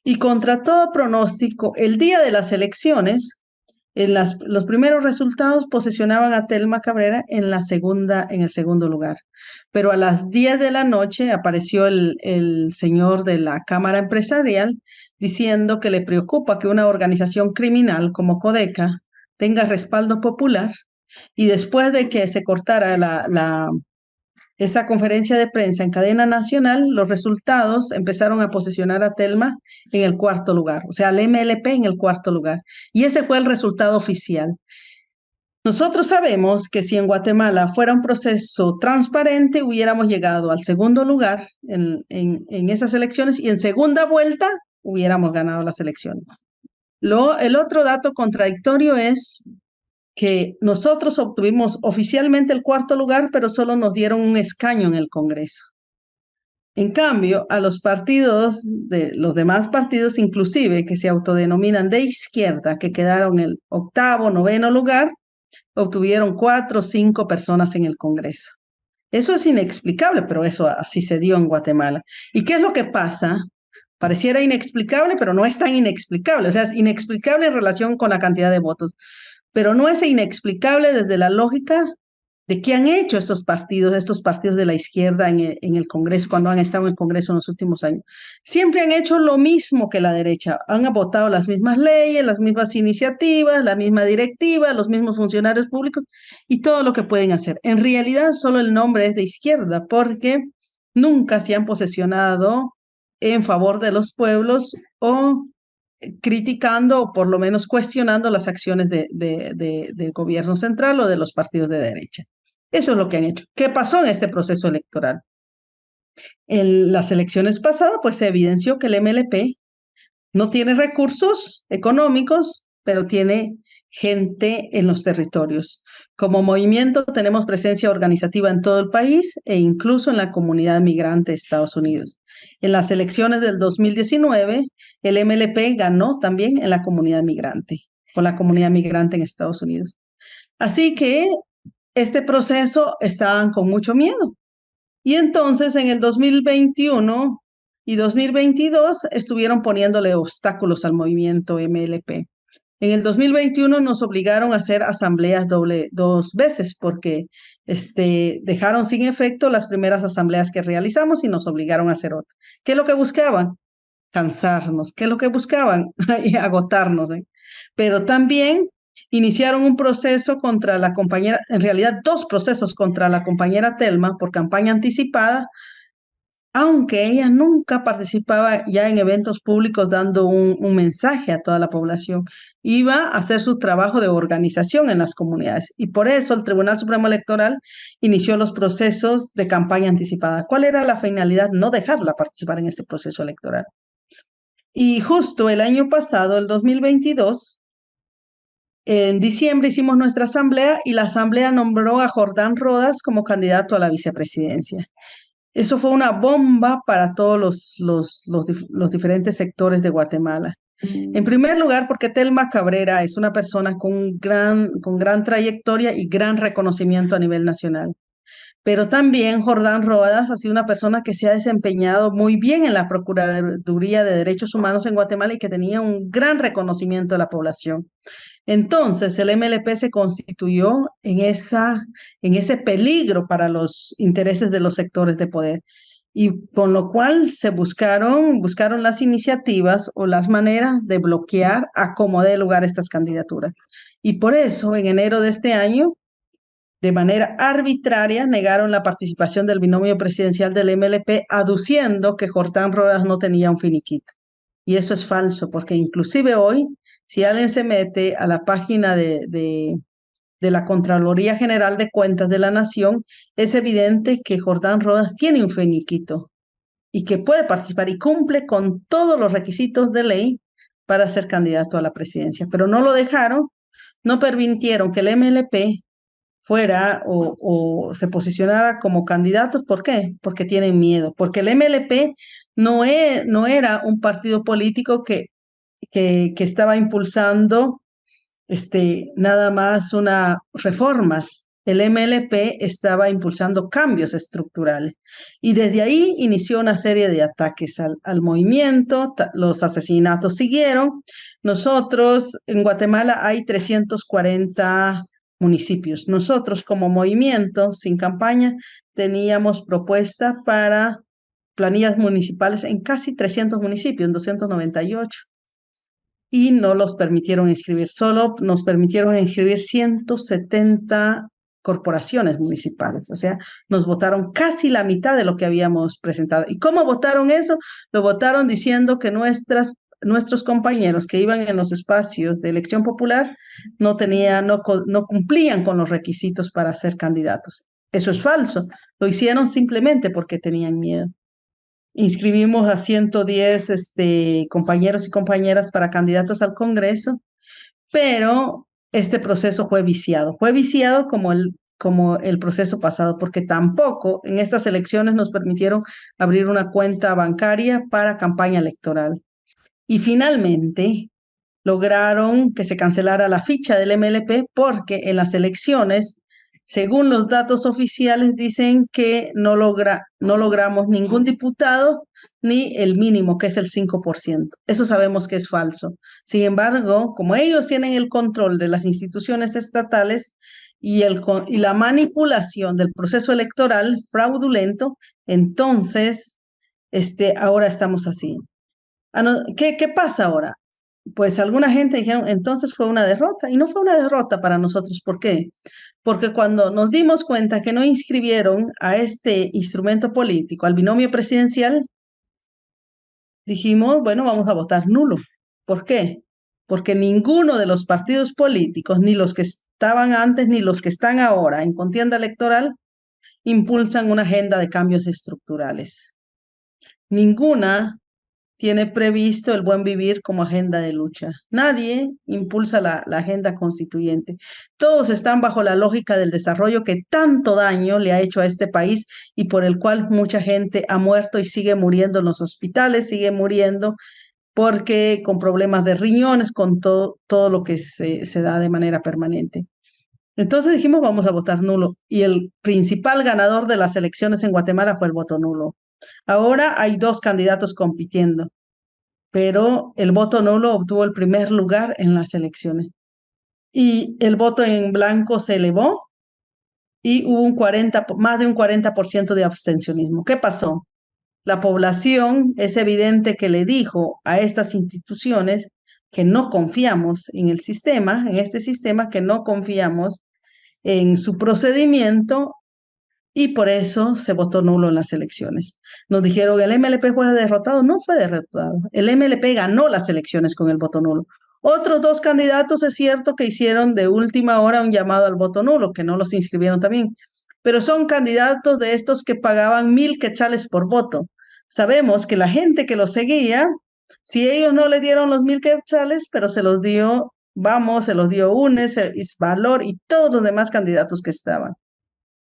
y contra todo pronóstico, el día de las elecciones, los primeros resultados posicionaban a Telma Cabrera en el segundo lugar. Pero a las 10 de la noche apareció el señor de la Cámara Empresarial diciendo que le preocupa que una organización criminal como Codeca tenga respaldo popular y después de que se cortara esa conferencia de prensa en cadena nacional, los resultados empezaron a posicionar a Telma en el cuarto lugar, o sea, al MLP en el cuarto lugar. Y ese fue el resultado oficial. Nosotros sabemos que si en Guatemala fuera un proceso transparente, hubiéramos llegado al segundo lugar en esas elecciones y en segunda vuelta hubiéramos ganado las elecciones. El otro dato contradictorio es que nosotros obtuvimos oficialmente el cuarto lugar, pero solo nos dieron un escaño en el Congreso. En cambio, a los demás partidos, inclusive que se autodenominan de izquierda, que quedaron en el octavo, noveno lugar, obtuvieron 4 o 5 personas en el Congreso. Eso es inexplicable, pero eso así se dio en Guatemala. ¿Y qué es lo que pasa? Pareciera inexplicable, pero no es tan inexplicable. O sea, es inexplicable en relación con la cantidad de votos, pero no es inexplicable desde la lógica de qué han hecho estos partidos de la izquierda en el Congreso, cuando han estado en el Congreso en los últimos años. Siempre han hecho lo mismo que la derecha, han votado las mismas leyes, las mismas iniciativas, la misma directiva, los mismos funcionarios públicos y todo lo que pueden hacer. En realidad, solo el nombre es de izquierda, porque nunca se han posesionado en favor de los pueblos o criticando o por lo menos cuestionando las acciones del gobierno central o de los partidos de derecha. Eso es lo que han hecho. ¿Qué pasó en este proceso electoral? En las elecciones pasadas, pues se evidenció que el MLP no tiene recursos económicos, pero tiene gente en los territorios. Como movimiento tenemos presencia organizativa en todo el país e incluso en la comunidad migrante de Estados Unidos. En las elecciones del 2019, el MLP ganó también en la comunidad migrante, con la comunidad migrante en Estados Unidos. Así que este proceso estaban con mucho miedo. Y entonces en el 2021 y 2022 estuvieron poniéndole obstáculos al movimiento MLP. En el 2021 nos obligaron a hacer asambleas dos veces porque dejaron sin efecto las primeras asambleas que realizamos y nos obligaron a hacer otra. ¿Qué es lo que buscaban? Cansarnos. ¿Qué es lo que buscaban? Y agotarnos. Pero también iniciaron un proceso contra la compañera, en realidad 2 procesos contra la compañera Telma por campaña anticipada, aunque ella nunca participaba ya en eventos públicos dando un mensaje a toda la población. Iba a hacer su trabajo de organización en las comunidades y por eso el Tribunal Supremo Electoral inició los procesos de campaña anticipada. ¿Cuál era la finalidad? No dejarla participar en este proceso electoral. Y justo el año pasado, el 2022, en diciembre hicimos nuestra asamblea y la asamblea nombró a Jordán Rodas como candidato a la vicepresidencia. Eso fue una bomba para todos los diferentes sectores de Guatemala. En primer lugar, porque Telma Cabrera es una persona con gran trayectoria y gran reconocimiento a nivel nacional. Pero también Jordán Rodas ha sido una persona que se ha desempeñado muy bien en la Procuraduría de Derechos Humanos en Guatemala y que tenía un gran reconocimiento de la población. Entonces, el MLP se constituyó en ese peligro para los intereses de los sectores de poder. Y con lo cual se buscaron las iniciativas o las maneras de bloquear a como dé lugar estas candidaturas. Y por eso, en enero de este año, de manera arbitraria, negaron la participación del binomio presidencial del MLP, aduciendo que Jordán Rodas no tenía un finiquito. Y eso es falso, porque inclusive hoy, si alguien se mete a la página del de la Contraloría General de Cuentas de la Nación, es evidente que Jordán Rodas tiene un finiquito y que puede participar y cumple con todos los requisitos de ley para ser candidato a la presidencia. Pero no lo dejaron, no permitieron que el MLP fuera o se posicionara como candidato. ¿Por qué? Porque tienen miedo, porque el MLP no era un partido político que estaba impulsando nada más una reformas. El MLP estaba impulsando cambios estructurales y desde ahí inició una serie de ataques al movimiento, los asesinatos siguieron. Nosotros en Guatemala hay 340 municipios. Nosotros como movimiento sin campaña teníamos propuesta para planillas municipales en casi 300 municipios, en 298 y no los permitieron inscribir. Solo nos permitieron inscribir 170 corporaciones municipales. O sea, nos votaron casi la mitad de lo que habíamos presentado. ¿Y cómo votaron eso? Lo votaron diciendo que nuestros compañeros que iban en los espacios de elección popular no cumplían con los requisitos para ser candidatos. Eso es falso. Lo hicieron simplemente porque tenían miedo. Inscribimos a 110 compañeros y compañeras para candidatos al Congreso, pero este proceso fue viciado. Fue viciado como el proceso pasado, porque tampoco en estas elecciones nos permitieron abrir una cuenta bancaria para campaña electoral. Y finalmente lograron que se cancelara la ficha del MLP porque en las elecciones, según los datos oficiales, dicen que no logramos ningún diputado ni el mínimo, que es el 5%. Eso sabemos que es falso. Sin embargo, como ellos tienen el control de las instituciones estatales y la manipulación del proceso electoral fraudulento, entonces ahora estamos así. ¿Qué pasa ahora? Pues alguna gente dijeron, entonces fue una derrota, y no fue una derrota para nosotros. ¿Por qué? Porque cuando nos dimos cuenta que no inscribieron a este instrumento político, al binomio presidencial, dijimos, bueno, vamos a votar nulo. ¿Por qué? Porque ninguno de los partidos políticos, ni los que estaban antes, ni los que están ahora en contienda electoral, impulsan una agenda de cambios estructurales. Ninguna tiene previsto el buen vivir como agenda de lucha. Nadie impulsa la agenda constituyente. Todos están bajo la lógica del desarrollo que tanto daño le ha hecho a este país y por el cual mucha gente ha muerto y sigue muriendo en los hospitales, sigue muriendo porque con problemas de riñones, con todo lo que se da de manera permanente. Entonces dijimos, vamos a votar nulo. Y el principal ganador de las elecciones en Guatemala fue el voto nulo. Ahora hay dos candidatos compitiendo, pero el voto nulo obtuvo el primer lugar en las elecciones. Y el voto en blanco se elevó y hubo más de un 40% de abstencionismo. ¿Qué pasó? La población es evidente que le dijo a estas instituciones que no confiamos en el sistema, en este sistema, que no confiamos en su procedimiento y por eso se votó nulo en las elecciones. Nos dijeron que el MLP fue derrotado. No fue derrotado. El MLP ganó las elecciones con el voto nulo. Otros dos candidatos es cierto que hicieron de última hora un llamado al voto nulo, que no los inscribieron también, pero son candidatos de estos que pagaban 1,000 quetzales por voto. Sabemos que la gente que los seguía, si ellos no le dieron los 1,000 quetzales, pero se los dio Vamos, se los dio UNES, Valor y todos los demás candidatos que estaban.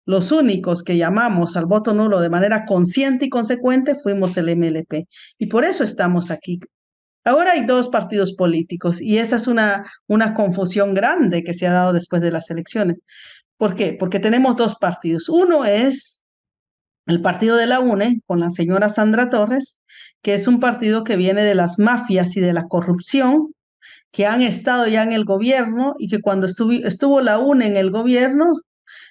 Los únicos que llamamos al voto nulo de manera consciente y consecuente fuimos el MLP. Y por eso estamos aquí. Ahora hay dos partidos políticos y esa es una confusión grande que se ha dado después de las elecciones. ¿Por qué? Porque tenemos dos partidos. Uno es el partido de la UNE con la señora Sandra Torres, que es un partido que viene de las mafias y de la corrupción, que han estado ya en el gobierno y que cuando estuvo la UNE en el gobierno,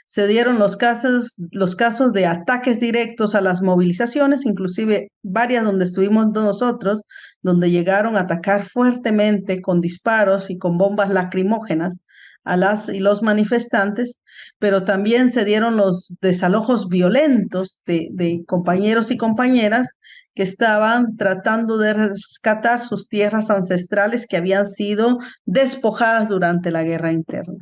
se dieron los casos de ataques directos a las movilizaciones, inclusive varias donde estuvimos nosotros, donde llegaron a atacar fuertemente con disparos y con bombas lacrimógenas a las y los manifestantes, pero también se dieron los desalojos violentos de compañeros y compañeras que estaban tratando de rescatar sus tierras ancestrales que habían sido despojadas durante la guerra interna.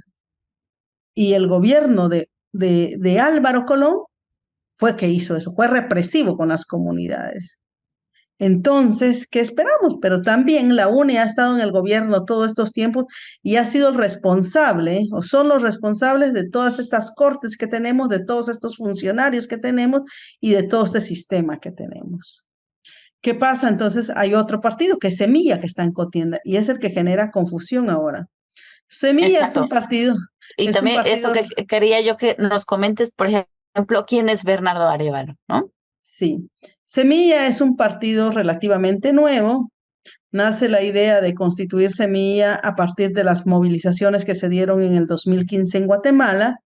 y el gobierno de Álvaro Colón fue que hizo eso, fue represivo con las comunidades. Entonces, ¿qué esperamos? Pero también la UNE ha estado en el gobierno todos estos tiempos y ha sido el responsable, o son los responsables de todas estas cortes que tenemos, de todos estos funcionarios que tenemos y de todo este sistema que tenemos. ¿Qué pasa? Entonces hay otro partido que es Semilla que está en contienda y es el que genera confusión ahora. Semilla Exacto. Y es un también eso partido, que quería yo que nos comentes, por ejemplo, quién es Bernardo Arévalo, ¿no? sí. Semilla es un partido relativamente nuevo. Nace la idea de constituir Semilla a partir de las movilizaciones que se dieron en el 2015 en Guatemala.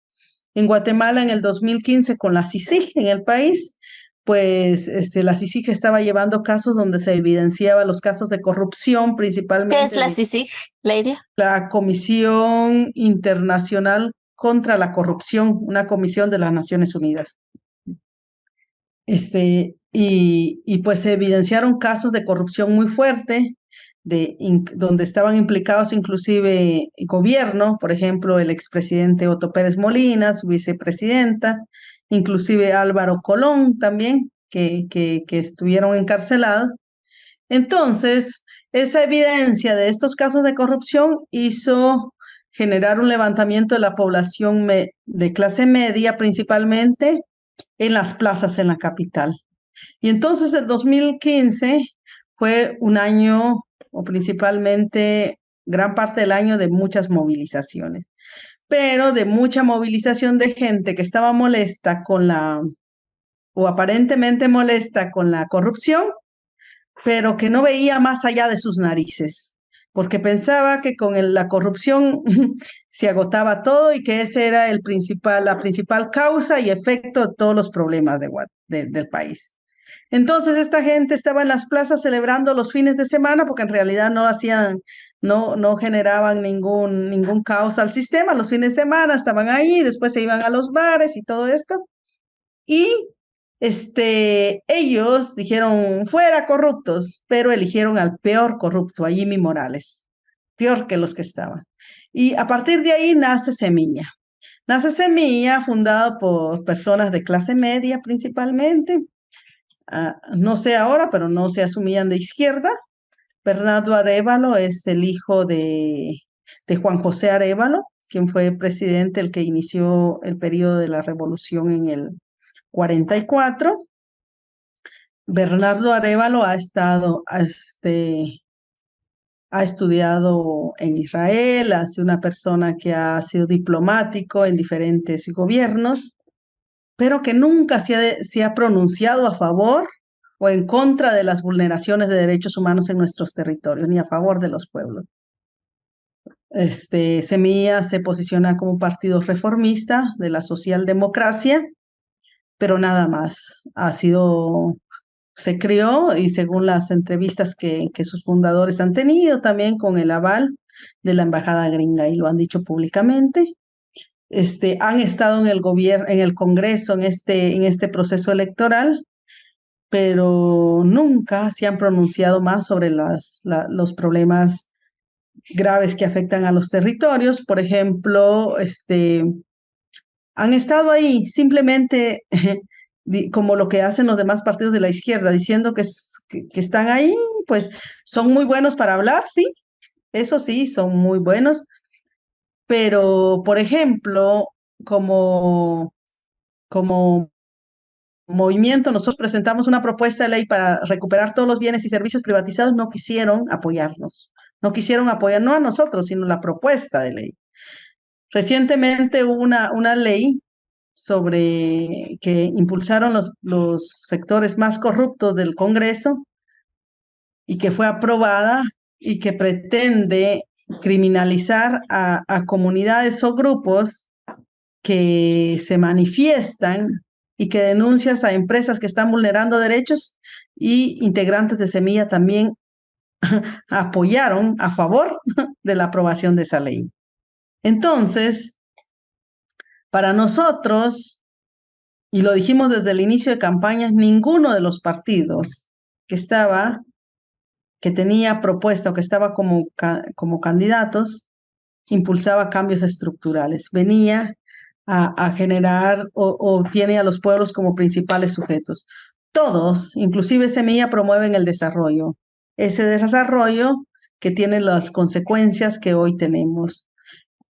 En Guatemala, en el 2015, con la CICIG en el país, pues la CICIG estaba llevando casos donde se evidenciaba los casos de corrupción, ¿Qué es principalmente la de CICIG, Leiria? la Comisión Internacional contra la Corrupción, una comisión de las Naciones Unidas. Y pues se evidenciaron casos de corrupción muy fuerte, donde estaban implicados inclusive el gobierno, por ejemplo, el expresidente Otto Pérez Molina, su vicepresidenta, inclusive Álvaro Colón también, que estuvieron encarcelados. Entonces, esa evidencia de estos casos de corrupción hizo generar un levantamiento de la población de clase media, principalmente en las plazas en la capital. Y entonces el 2015 fue un año, o principalmente gran parte del año, de muchas movilizaciones, pero de mucha movilización de gente que estaba molesta o aparentemente molesta con la corrupción, pero que no veía más allá de sus narices, porque pensaba que con la corrupción se agotaba todo y que ese era la principal causa y efecto de todos los problemas del país. Entonces esta gente estaba en las plazas celebrando los fines de semana porque en realidad no generaban ningún caos al sistema. Los fines de semana estaban ahí, después se iban a los bares y todo esto. Y ellos dijeron, fuera corruptos, pero eligieron al peor corrupto, a Jimmy Morales, peor que los que estaban. Y a partir de ahí nace Semilla. Nace Semilla, fundado por personas de clase media principalmente. No sé ahora, pero no se asumían de izquierda. Bernardo Arévalo es el hijo de Juan José Arévalo, quien fue presidente, el que inició el periodo de la revolución en el 44. Bernardo Arévalo ha estudiado en Israel, ha sido una persona que ha sido diplomático en diferentes gobiernos, pero que nunca se ha pronunciado a favor o en contra de las vulneraciones de derechos humanos en nuestros territorios, ni a favor de los pueblos. Semilla se posiciona como un partido reformista de la socialdemocracia, pero nada más. Se crió y según las entrevistas que sus fundadores han tenido, también con el aval de la embajada gringa y lo han dicho públicamente. Han estado en el gobierno, en el Congreso, en este proceso electoral, pero nunca se han pronunciado más sobre los problemas graves que afectan a los territorios. Por ejemplo, han estado ahí simplemente como lo que hacen los demás partidos de la izquierda, diciendo que están ahí, pues son muy buenos para hablar, sí, eso sí, son muy buenos, pero por ejemplo, como movimiento, nosotros presentamos una propuesta de ley para recuperar todos los bienes y servicios privatizados, no quisieron apoyarnos, no quisieron apoyar no a nosotros, sino la propuesta de ley. Recientemente hubo una ley que impulsaron los sectores más corruptos del Congreso y que fue aprobada y que pretende criminalizar a comunidades o grupos que se manifiestan y que denuncian a empresas que están vulnerando derechos, y integrantes de Semilla también apoyaron a favor de la aprobación de esa ley. Entonces, para nosotros, y lo dijimos desde el inicio de campañas, ninguno de los partidos que tenía propuesta o que estaba como candidatos, impulsaba cambios estructurales. Venía a generar o tiene a los pueblos como principales sujetos. Todos, inclusive Semilla, promueven el desarrollo. Ese desarrollo que tiene las consecuencias que hoy tenemos.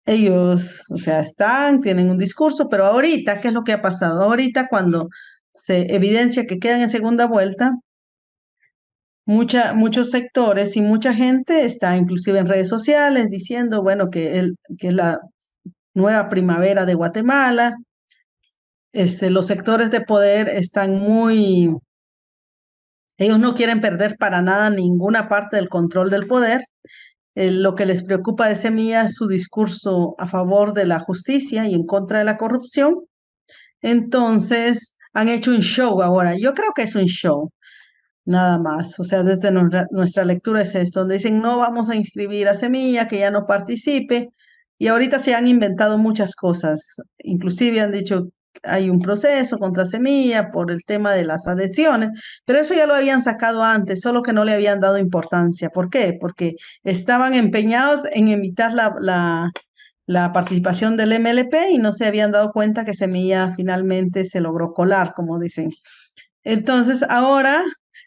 Ellos, o sea, tienen un discurso, pero ahorita, ¿qué es lo que ha pasado? Ahorita cuando se evidencia que quedan en segunda vuelta, muchos sectores y mucha gente está inclusive en redes sociales diciendo, bueno, que es la nueva primavera de Guatemala. Los sectores de poder están ellos no quieren perder para nada ninguna parte del control del poder. Lo que les preocupa de Semilla es su discurso a favor de la justicia y en contra de la corrupción. Entonces, han hecho un show ahora. Yo creo que es un show, nada más. O sea, desde nuestra lectura es esto, donde dicen, no vamos a inscribir a Semilla, que ya no participe. Y ahorita se han inventado muchas cosas. Inclusive han dicho, hay un proceso contra Semilla por el tema de las adhesiones, pero eso ya lo habían sacado antes, solo que no le habían dado importancia. ¿Por qué? Porque estaban empeñados en evitar la participación del MLP y no se habían dado cuenta que Semilla finalmente se logró colar, como dicen. Entonces, ahora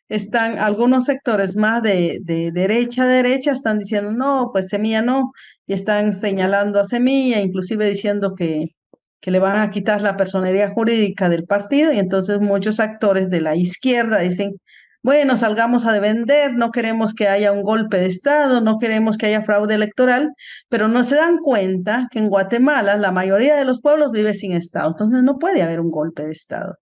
están algunos sectores más de derecha, están diciendo, no, pues Semilla no, y están señalando a Semilla, inclusive diciendo que le van a quitar la personería jurídica del partido, y entonces muchos actores de la izquierda dicen, bueno, salgamos a vender, no queremos que haya un golpe de Estado, no queremos que haya fraude electoral, pero no se dan cuenta que en Guatemala la mayoría de los pueblos vive sin Estado, entonces no puede haber un golpe de Estado.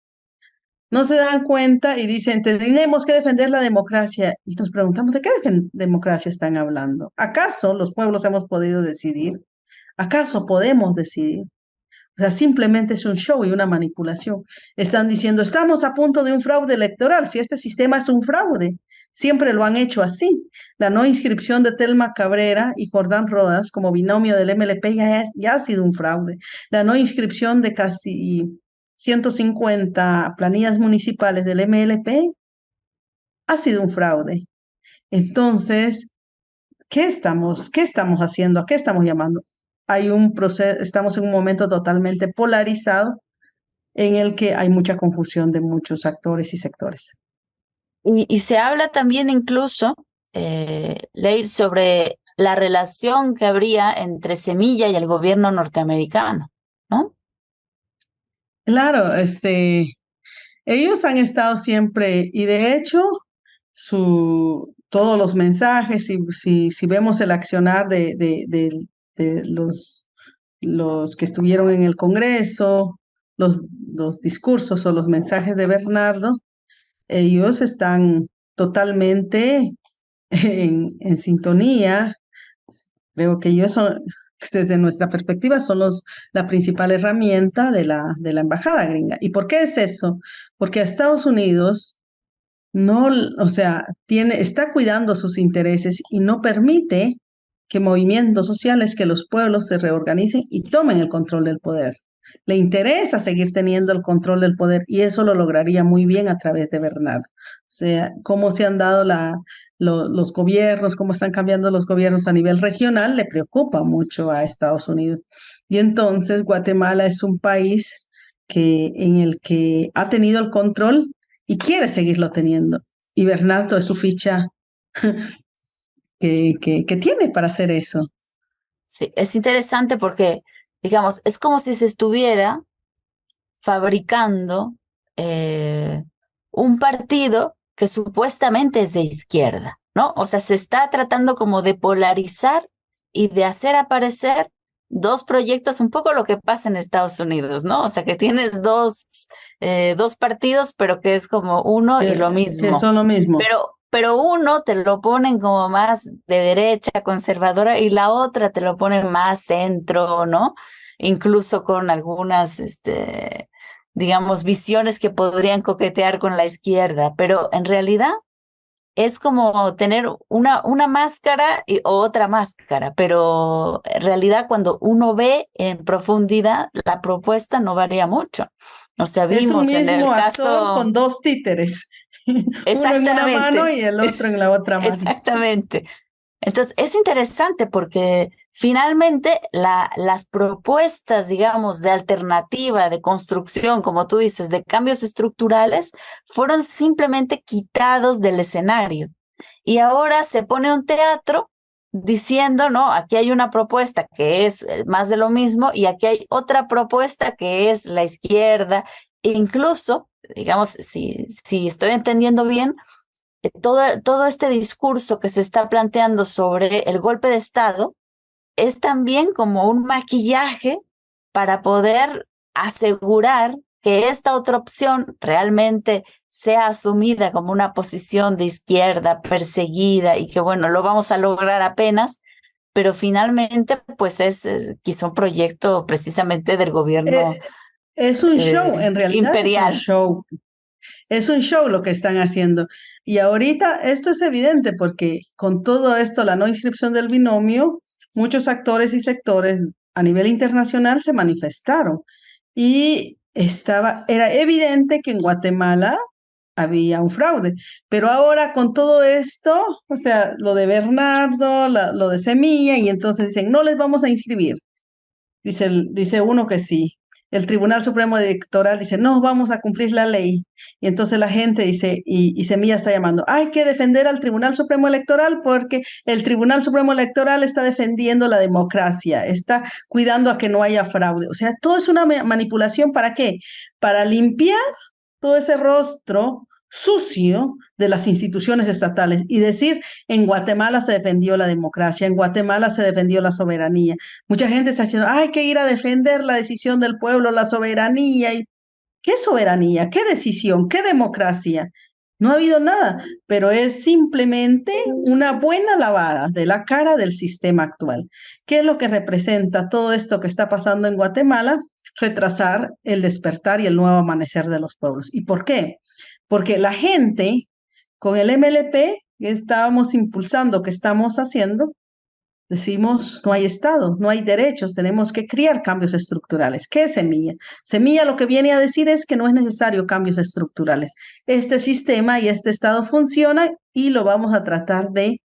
No se dan cuenta y dicen, tenemos que defender la democracia. Y nos preguntamos, ¿de qué democracia están hablando? ¿Acaso los pueblos hemos podido decidir? ¿Acaso podemos decidir? O sea, simplemente es un show y una manipulación. Están diciendo, estamos a punto de un fraude electoral. Si este sistema es un fraude, siempre lo han hecho así. La no inscripción de Telma Cabrera y Jordán Rodas como binomio del MLP ya ha sido un fraude. La no inscripción de casi 150 planillas municipales del MLP ha sido un fraude. Entonces, ¿qué estamos haciendo? ¿A qué estamos llamando? Hay un proceso, estamos en un momento totalmente polarizado en el que hay mucha confusión de muchos actores y sectores. Y se habla también incluso, Leir, sobre la relación que habría entre Semilla y el gobierno norteamericano, ¿no? Claro, ellos han estado siempre, y de hecho, todos los mensajes, si vemos el accionar de los que estuvieron en el Congreso, los discursos o los mensajes de Bernardo, ellos están totalmente en sintonía. Creo que ellos son, desde nuestra perspectiva, son la principal herramienta de la embajada gringa. ¿Y por qué es eso? Porque a Estados Unidos no, o sea, está cuidando sus intereses y no permite que movimientos sociales, que los pueblos se reorganicen y tomen el control del poder. Le interesa seguir teniendo el control del poder y eso lo lograría muy bien a través de Bernardo. O sea, cómo se han dado los gobiernos, cómo están cambiando los gobiernos a nivel regional, le preocupa mucho a Estados Unidos. Y entonces Guatemala es un país en el que ha tenido el control y quiere seguirlo teniendo. Y Bernardo es su ficha que tiene para hacer eso. Sí, es interesante porque, digamos, es como si se estuviera fabricando un partido que supuestamente es de izquierda, ¿no? O sea, se está tratando como de polarizar y de hacer aparecer dos proyectos, un poco lo que pasa en Estados Unidos, ¿no? O sea, que tienes dos partidos, pero que es como uno y lo Que mismo. son lo mismo. Pero uno te lo ponen como más de derecha, conservadora, y la otra te lo ponen más centro, ¿no? Incluso con algunas, digamos, visiones que podrían coquetear con la izquierda, pero en realidad es como tener una máscara o otra máscara, pero en realidad cuando uno ve en profundidad, la propuesta no varía mucho. O sea, Es un vimos en el mismo actor caso... con dos títeres, uno en una mano Exactamente, y el otro en la otra mano. exactamente. Entonces, es interesante porque finalmente las propuestas, digamos, de alternativa, de construcción, como tú dices, de cambios estructurales, fueron simplemente quitados del escenario. Y ahora se pone un teatro diciendo, no, aquí hay una propuesta que es más de lo mismo y aquí hay otra propuesta que es la izquierda. E incluso, digamos, si estoy entendiendo bien, todo este discurso que se está planteando sobre el golpe de Estado es también como un maquillaje para poder asegurar que esta otra opción realmente sea asumida como una posición de izquierda perseguida y que bueno, lo vamos a lograr apenas, pero finalmente pues es quizá un proyecto precisamente del gobierno Eh, es un show, en realidad es un imperial. show. Es un show lo que están haciendo. Y ahorita esto es evidente porque con todo esto, la no inscripción del binomio, muchos actores y sectores a nivel internacional se manifestaron. Y era evidente que en Guatemala había un fraude. Pero ahora con todo esto, o sea, lo de Bernardo, lo de Semilla, y entonces dicen, no les vamos a inscribir. Dice uno que sí. El Tribunal Supremo Electoral dice, no, vamos a cumplir la ley. Y entonces la gente dice, y Semilla está llamando, hay que defender al Tribunal Supremo Electoral porque el Tribunal Supremo Electoral está defendiendo la democracia, está cuidando a que no haya fraude. O sea, todo es una manipulación. ¿Para qué? Para limpiar todo ese rostro sucio de las instituciones estatales y decir, en Guatemala se defendió la democracia, en Guatemala se defendió la soberanía. Mucha gente está diciendo, hay que ir a defender la decisión del pueblo, la soberanía. ¿Y qué soberanía? ¿Qué decisión? ¿Qué democracia? No ha habido nada, pero es simplemente una buena lavada de la cara del sistema actual. ¿Qué es lo que representa todo esto que está pasando en Guatemala? Retrasar el despertar y el nuevo amanecer de los pueblos. ¿Y por qué? Porque la gente, con el MLP que estábamos impulsando, que estamos haciendo, decimos, no hay Estado, no hay derechos, tenemos que crear cambios estructurales. ¿Qué es Semilla? Semilla lo que viene a decir es que no es necesario cambios estructurales. Este sistema y este Estado funciona y lo vamos a tratar de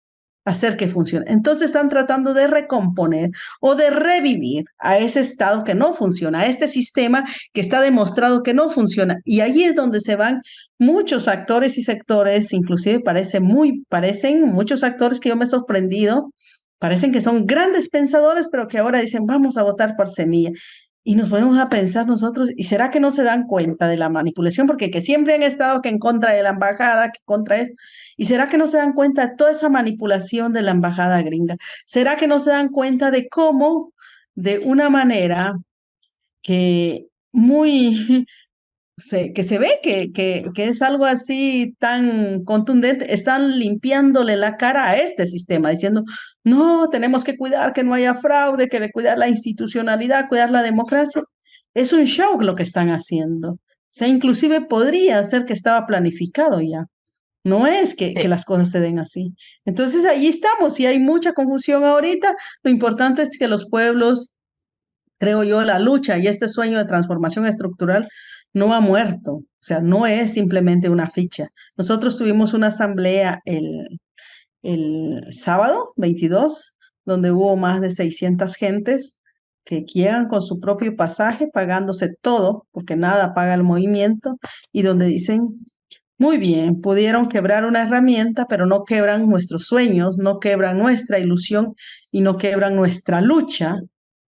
hacer que funcione. Entonces están tratando de recomponer o de revivir a ese Estado que no funciona, a este sistema que está demostrado que no funciona. Y allí es donde se van muchos actores y sectores, inclusive parecen muchos actores que yo me he sorprendido. Parecen que son grandes pensadores, pero que ahora dicen, vamos a votar por Semilla. Y nos ponemos a pensar nosotros, ¿y será que no se dan cuenta de la manipulación? Porque que siempre han estado que en contra de la embajada, que contra esto. ¿Y será que no se dan cuenta de toda esa manipulación de la embajada gringa? ¿Será que no se dan cuenta de cómo, de una manera que muy que se ve que es algo así tan contundente, están limpiándole la cara a este sistema, diciendo, no, tenemos que cuidar que no haya fraude, que de cuidar la institucionalidad, cuidar la democracia? Es un show lo que están haciendo. O sea, inclusive podría ser que estaba planificado ya. No es que Sí, las cosas se den así. Entonces, ahí estamos y hay mucha confusión ahorita. Lo importante es que los pueblos, creo yo, la lucha y este sueño de transformación estructural no ha muerto, o sea, no es simplemente una ficha. Nosotros tuvimos una asamblea el sábado 22, donde hubo más de 600 gentes que llegan con su propio pasaje, pagándose todo, porque nada paga el movimiento, y donde dicen, muy bien, pudieron quebrar una herramienta, pero no quebran nuestros sueños, no quebran nuestra ilusión y no quebran nuestra lucha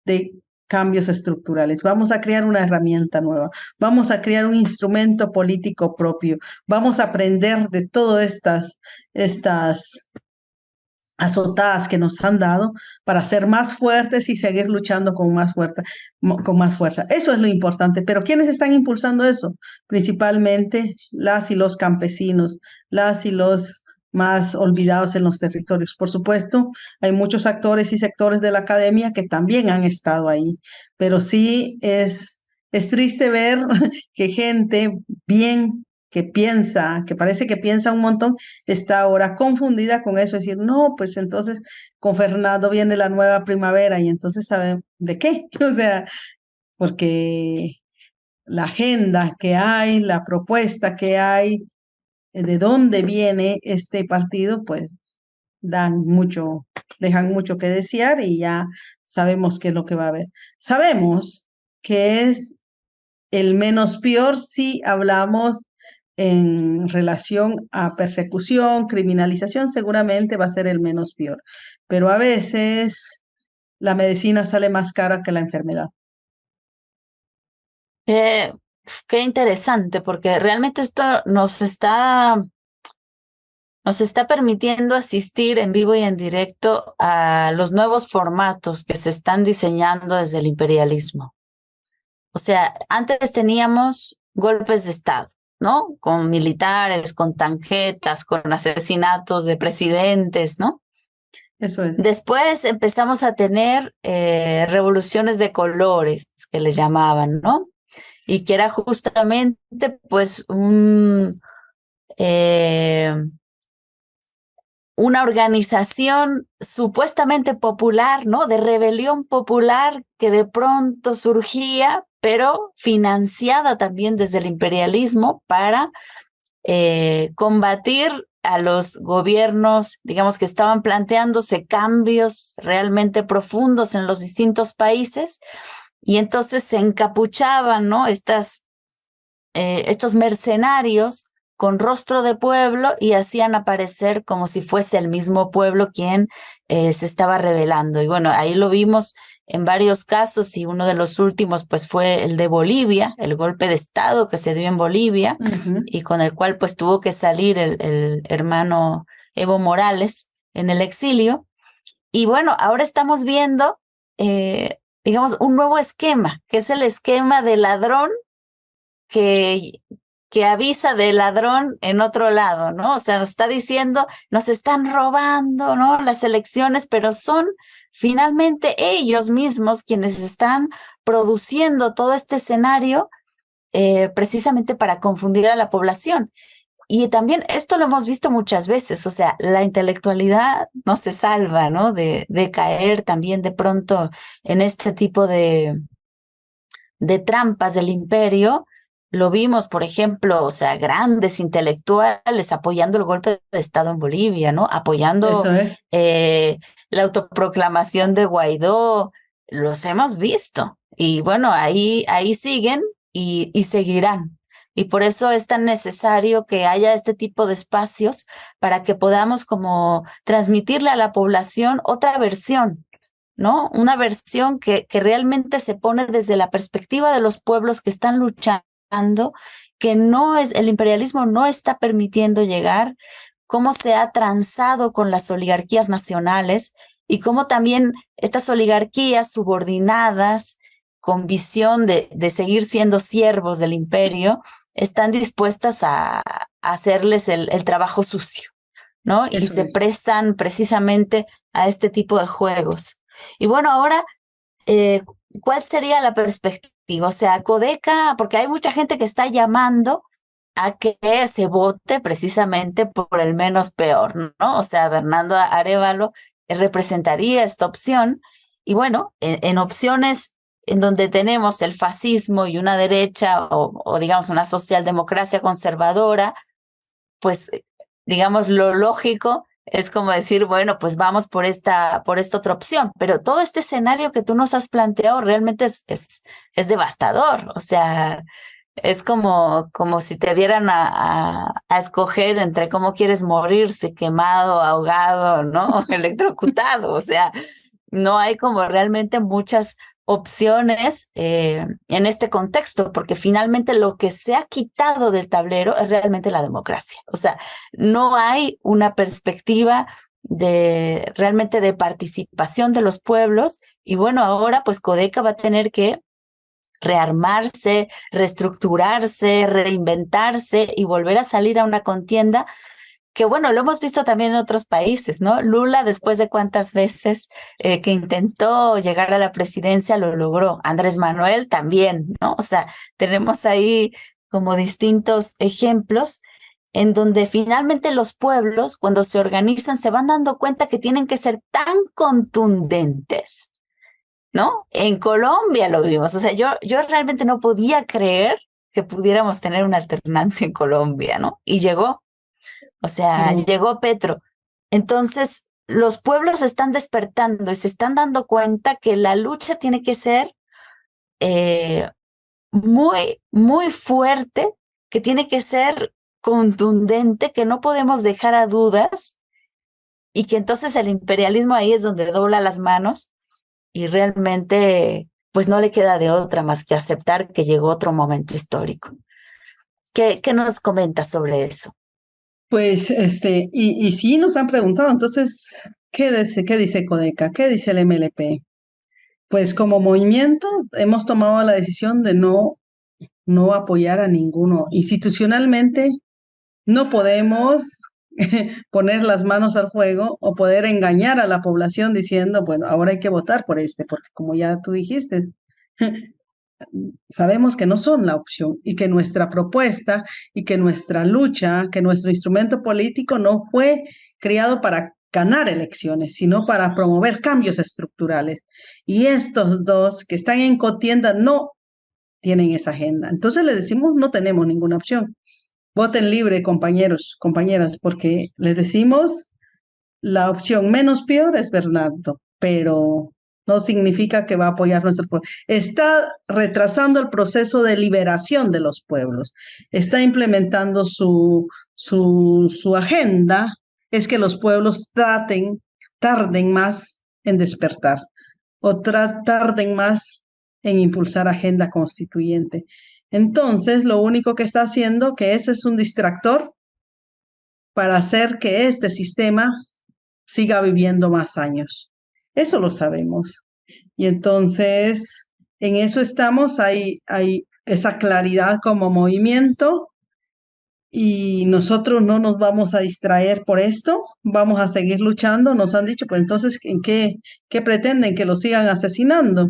de cambios estructurales. Vamos a crear una herramienta nueva, vamos a crear un instrumento político propio, vamos a aprender de todas estas azotadas que nos han dado para ser más fuertes y seguir luchando con más fuerza. Eso es lo importante. Pero ¿quiénes están impulsando eso? Principalmente las y los campesinos, las y los más olvidados en los territorios. Por supuesto, hay muchos actores y sectores de la academia que también han estado ahí, pero sí es triste ver que gente bien que piensa, que parece que piensa un montón, está ahora confundida con eso, es decir, no, pues entonces con Fernando viene la nueva primavera y entonces saben de qué, o sea, porque la agenda que hay, la propuesta que hay, de dónde viene este partido, pues dejan mucho que desear y ya sabemos qué es lo que va a haber. Sabemos que es el menos peor si hablamos en relación a persecución, criminalización, seguramente va a ser el menos peor, pero a veces la medicina sale más cara que la enfermedad. Eh, Qué interesante, porque realmente esto nos está permitiendo asistir en vivo y en directo a los nuevos formatos que se están diseñando desde el imperialismo. O sea, antes teníamos golpes de Estado, ¿no? Con militares, con tanjetas, con asesinatos de presidentes, ¿no? Eso es. Después empezamos a tener revoluciones de colores, que le llamaban, ¿no? Y que era justamente, pues, eh, una organización supuestamente popular, ¿no? De rebelión popular que de pronto surgía, pero financiada también desde el imperialismo para combatir a los gobiernos, digamos, que estaban planteándose cambios realmente profundos en los distintos países, y entonces se encapuchaban, ¿no? Estos mercenarios con rostro de pueblo y hacían aparecer como si fuese el mismo pueblo quien se estaba rebelando. Y bueno, ahí lo vimos en varios casos, y uno de los últimos pues fue el de Bolivia, el golpe de Estado que se dio en Bolivia, Ujú. y con el cual pues tuvo que salir el hermano Evo Morales en el exilio. Y bueno, ahora estamos viendo, digamos, un nuevo esquema, que es el esquema de ladrón que, que avisa de ladrón en otro lado, ¿no? O sea, nos está diciendo, nos están robando, ¿no? Las elecciones, pero son finalmente ellos mismos quienes están produciendo todo este escenario precisamente para confundir a la población. Y también esto lo hemos visto muchas veces, o sea, la intelectualidad no se salva, ¿no? De caer también de pronto en este tipo de trampas del imperio. Lo vimos, por ejemplo, o sea, grandes intelectuales apoyando el golpe de Estado en Bolivia, ¿no? Apoyando Eso es. eh, la autoproclamación de Guaidó. Los hemos visto. Y bueno, ahí siguen y seguirán. Y por eso es tan necesario que haya este tipo de espacios para que podamos como transmitirle a la población otra versión, ¿no? Una versión que realmente se pone desde la perspectiva de los pueblos que están luchando, que no es, el imperialismo no está permitiendo llegar, cómo se ha transado con las oligarquías nacionales y cómo también estas oligarquías subordinadas, con visión de seguir siendo siervos del imperio, están dispuestas a hacerles el trabajo sucio, ¿no? Y Eso se es. prestan precisamente a este tipo de juegos. Y bueno, ahora, eh, ¿cuál sería la perspectiva? O sea, Codeca, porque hay mucha gente que está llamando a que se vote precisamente por el menos peor, ¿no? O sea, Bernardo Arévalo representaría esta opción. Y bueno, en opciones en donde tenemos el fascismo y una derecha o digamos una socialdemocracia conservadora, pues digamos lo lógico es como decir, bueno, pues vamos por esta otra opción, pero todo este escenario que tú nos has planteado realmente es devastador, o sea, es como si te dieran a escoger entre cómo quieres morir, si quemado, ahogado, ¿no? Electrocutado, o sea, no hay como realmente muchas opciones en este contexto, porque finalmente lo que se ha quitado del tablero es realmente la democracia. O sea, no hay una perspectiva de realmente de participación de los pueblos. Y bueno, ahora pues Codeca va a tener que rearmarse, reestructurarse, reinventarse y volver a salir a una contienda que bueno, lo hemos visto también en otros países, ¿no? Lula, después de cuántas veces que intentó llegar a la presidencia, lo logró. Andrés Manuel también, ¿no? O sea, tenemos ahí como distintos ejemplos en donde finalmente los pueblos, cuando se organizan, se van dando cuenta que tienen que ser tan contundentes, ¿no? En Colombia lo vimos. O sea, yo realmente no podía creer que pudiéramos tener una alternancia en Colombia, ¿no? Y llegó. O sea, Sí. llegó Petro. Entonces, los pueblos están despertando y se están dando cuenta que la lucha tiene que ser muy, muy fuerte, que tiene que ser contundente, que no podemos dejar a dudas y que entonces el imperialismo ahí es donde dobla las manos y realmente pues no le queda de otra más que aceptar que llegó otro momento histórico. ¿Qué nos comentas sobre eso? Pues, y sí nos han preguntado, entonces, qué dice Codeca? ¿Qué dice el MLP? Pues como movimiento hemos tomado la decisión de no apoyar a ninguno. Institucionalmente no podemos poner las manos al fuego o poder engañar a la población diciendo, bueno, ahora hay que votar por porque como ya tú dijiste, sabemos que no son la opción y que nuestra propuesta y que nuestra lucha, que nuestro instrumento político no fue creado para ganar elecciones, sino para promover cambios estructurales. Y estos dos que están en contienda no tienen esa agenda. Entonces les decimos, no tenemos ninguna opción. Voten libre, compañeros, compañeras, porque les decimos, la opción menos peor es Bernardo, pero no significa que va a apoyar nuestro pueblo. Está retrasando el proceso de liberación de los pueblos. Está implementando su agenda, es que los pueblos tarden más en despertar o tarden más en impulsar agenda constituyente. Entonces, lo único que está haciendo, que ese es un distractor para hacer que este sistema siga viviendo más años. Eso lo sabemos. Y entonces, en eso estamos, hay esa claridad como movimiento y nosotros no nos vamos a distraer por esto, vamos a seguir luchando. Nos han dicho, pues entonces, ¿qué pretenden? ¿Que lo sigan asesinando?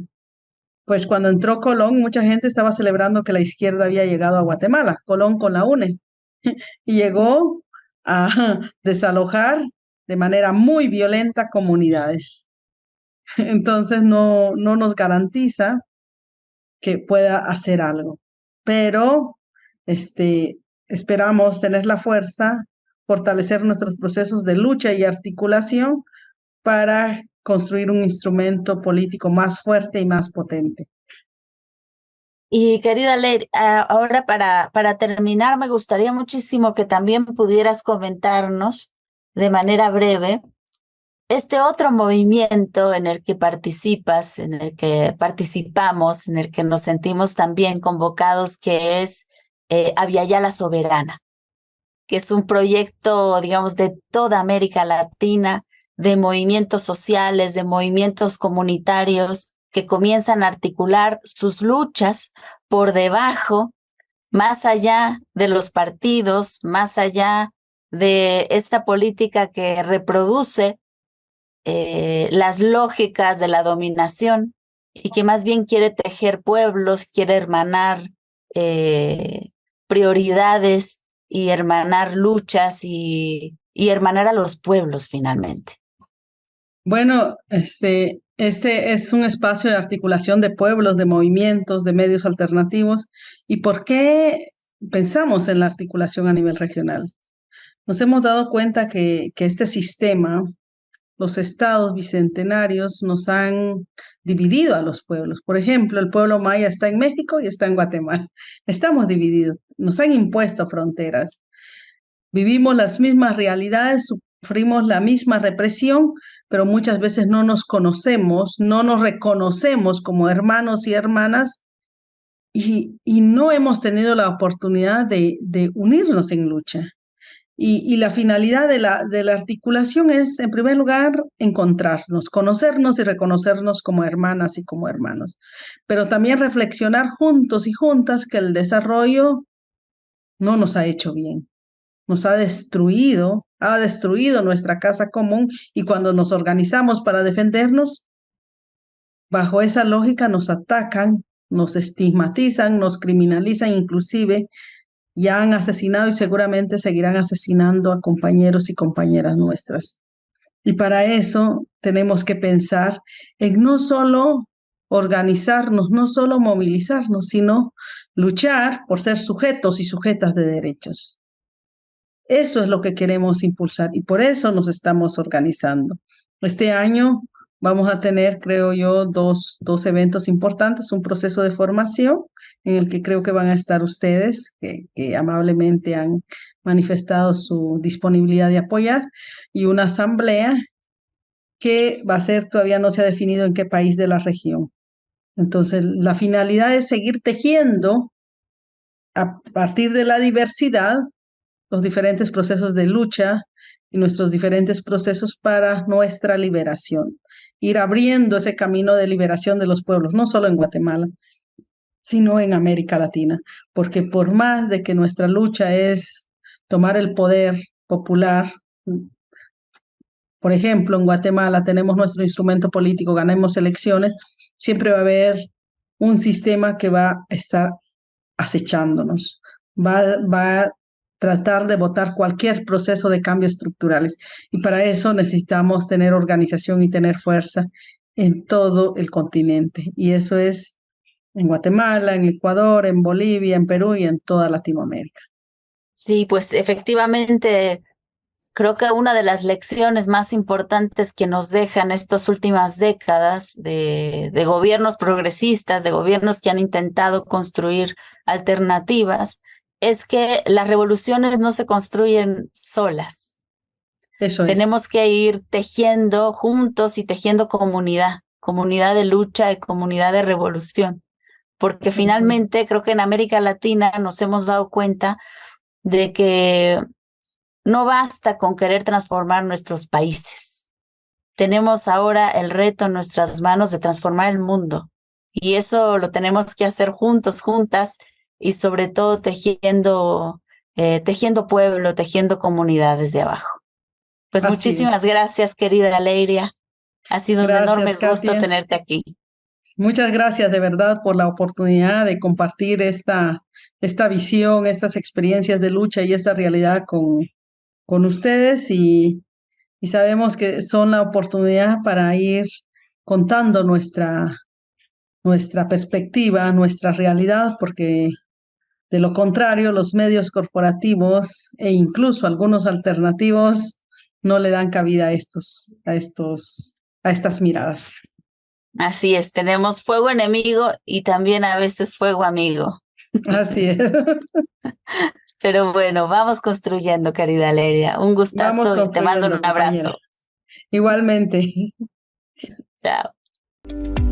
Pues cuando entró Colón, mucha gente estaba celebrando que la izquierda había llegado a Guatemala, Colón con la UNE, y llegó a desalojar de manera muy violenta comunidades. Entonces no nos garantiza que pueda hacer algo. Pero esperamos tener la fuerza, fortalecer nuestros procesos de lucha y articulación para construir un instrumento político más fuerte y más potente. Y querida Leir, ahora para terminar, me gustaría muchísimo que también pudieras comentarnos de manera breve este otro movimiento en el que participas, en el que participamos, en el que nos sentimos también convocados, que es Aviala Soberana, que es un proyecto, digamos, de toda América Latina, de movimientos sociales, de movimientos comunitarios que comienzan a articular sus luchas por debajo, más allá de los partidos, más allá de esta política que reproduce las lógicas de la dominación y que más bien quiere tejer pueblos, quiere hermanar prioridades y hermanar luchas y hermanar a los pueblos finalmente. Bueno, este es un espacio de articulación de pueblos, de movimientos, de medios alternativos. ¿Y por qué pensamos en la articulación a nivel regional? Nos hemos dado cuenta que este sistema, los estados bicentenarios, nos han dividido a los pueblos. Por ejemplo, el pueblo maya está en México y está en Guatemala. Estamos divididos, nos han impuesto fronteras. Vivimos las mismas realidades, sufrimos la misma represión, pero muchas veces no nos conocemos, no nos reconocemos como hermanos y hermanas y no hemos tenido la oportunidad de unirnos en lucha. Y la finalidad de la articulación es, en primer lugar, encontrarnos, conocernos y reconocernos como hermanas y como hermanos, pero también reflexionar juntos y juntas que el desarrollo no nos ha hecho bien, nos ha destruido nuestra casa común y cuando nos organizamos para defendernos, bajo esa lógica nos atacan, nos estigmatizan, nos criminalizan inclusive ya han asesinado y seguramente seguirán asesinando a compañeros y compañeras nuestras. Y para eso tenemos que pensar en no solo organizarnos, no solo movilizarnos, sino luchar por ser sujetos y sujetas de derechos. Eso es lo que queremos impulsar y por eso nos estamos organizando. Este año vamos a tener, creo yo, dos eventos importantes, un proceso de formación en el que creo que van a estar ustedes, que amablemente han manifestado su disponibilidad de apoyar, y una asamblea que va a ser, todavía no se ha definido en qué país de la región. Entonces, la finalidad es seguir tejiendo a partir de la diversidad los diferentes procesos de lucha y nuestros diferentes procesos para nuestra liberación. Ir abriendo ese camino de liberación de los pueblos, no solo en Guatemala, sino en América Latina, porque por más de que nuestra lucha es tomar el poder popular, por ejemplo, en Guatemala tenemos nuestro instrumento político, ganamos elecciones, siempre va a haber un sistema que va a estar acechándonos, va a tratar de votar cualquier proceso de cambios estructurales. Y para eso necesitamos tener organización y tener fuerza en todo el continente. Y eso es en Guatemala, en Ecuador, en Bolivia, en Perú y en toda Latinoamérica. Sí, pues efectivamente, creo que una de las lecciones más importantes que nos dejan estas últimas décadas de gobiernos progresistas, de gobiernos que han intentado construir alternativas, es que las revoluciones no se construyen solas. Eso es. Tenemos que ir tejiendo juntos y tejiendo comunidad, comunidad de lucha y comunidad de revolución, porque Eso es. finalmente creo que en América Latina nos hemos dado cuenta de que no basta con querer transformar nuestros países. Tenemos ahora el reto en nuestras manos de transformar el mundo y eso lo tenemos que hacer juntos, juntas y sobre todo tejiendo pueblo, tejiendo comunidades de abajo. Pues Así muchísimas es. gracias, querida Leiria. Ha sido un enorme Gracias, gusto Katia. tenerte aquí. Muchas gracias de verdad por la oportunidad de compartir esta visión, estas experiencias de lucha y esta realidad con ustedes y sabemos que son la oportunidad para ir contando nuestra perspectiva, nuestra realidad, porque de lo contrario los medios corporativos e incluso algunos alternativos no le dan cabida a estas miradas. Así es, tenemos fuego enemigo y también a veces fuego amigo. Así es. Pero bueno, vamos construyendo, querida Leria. Un Vamos gustazo y te mando construyendo, un compañera. abrazo. Igualmente. Chao.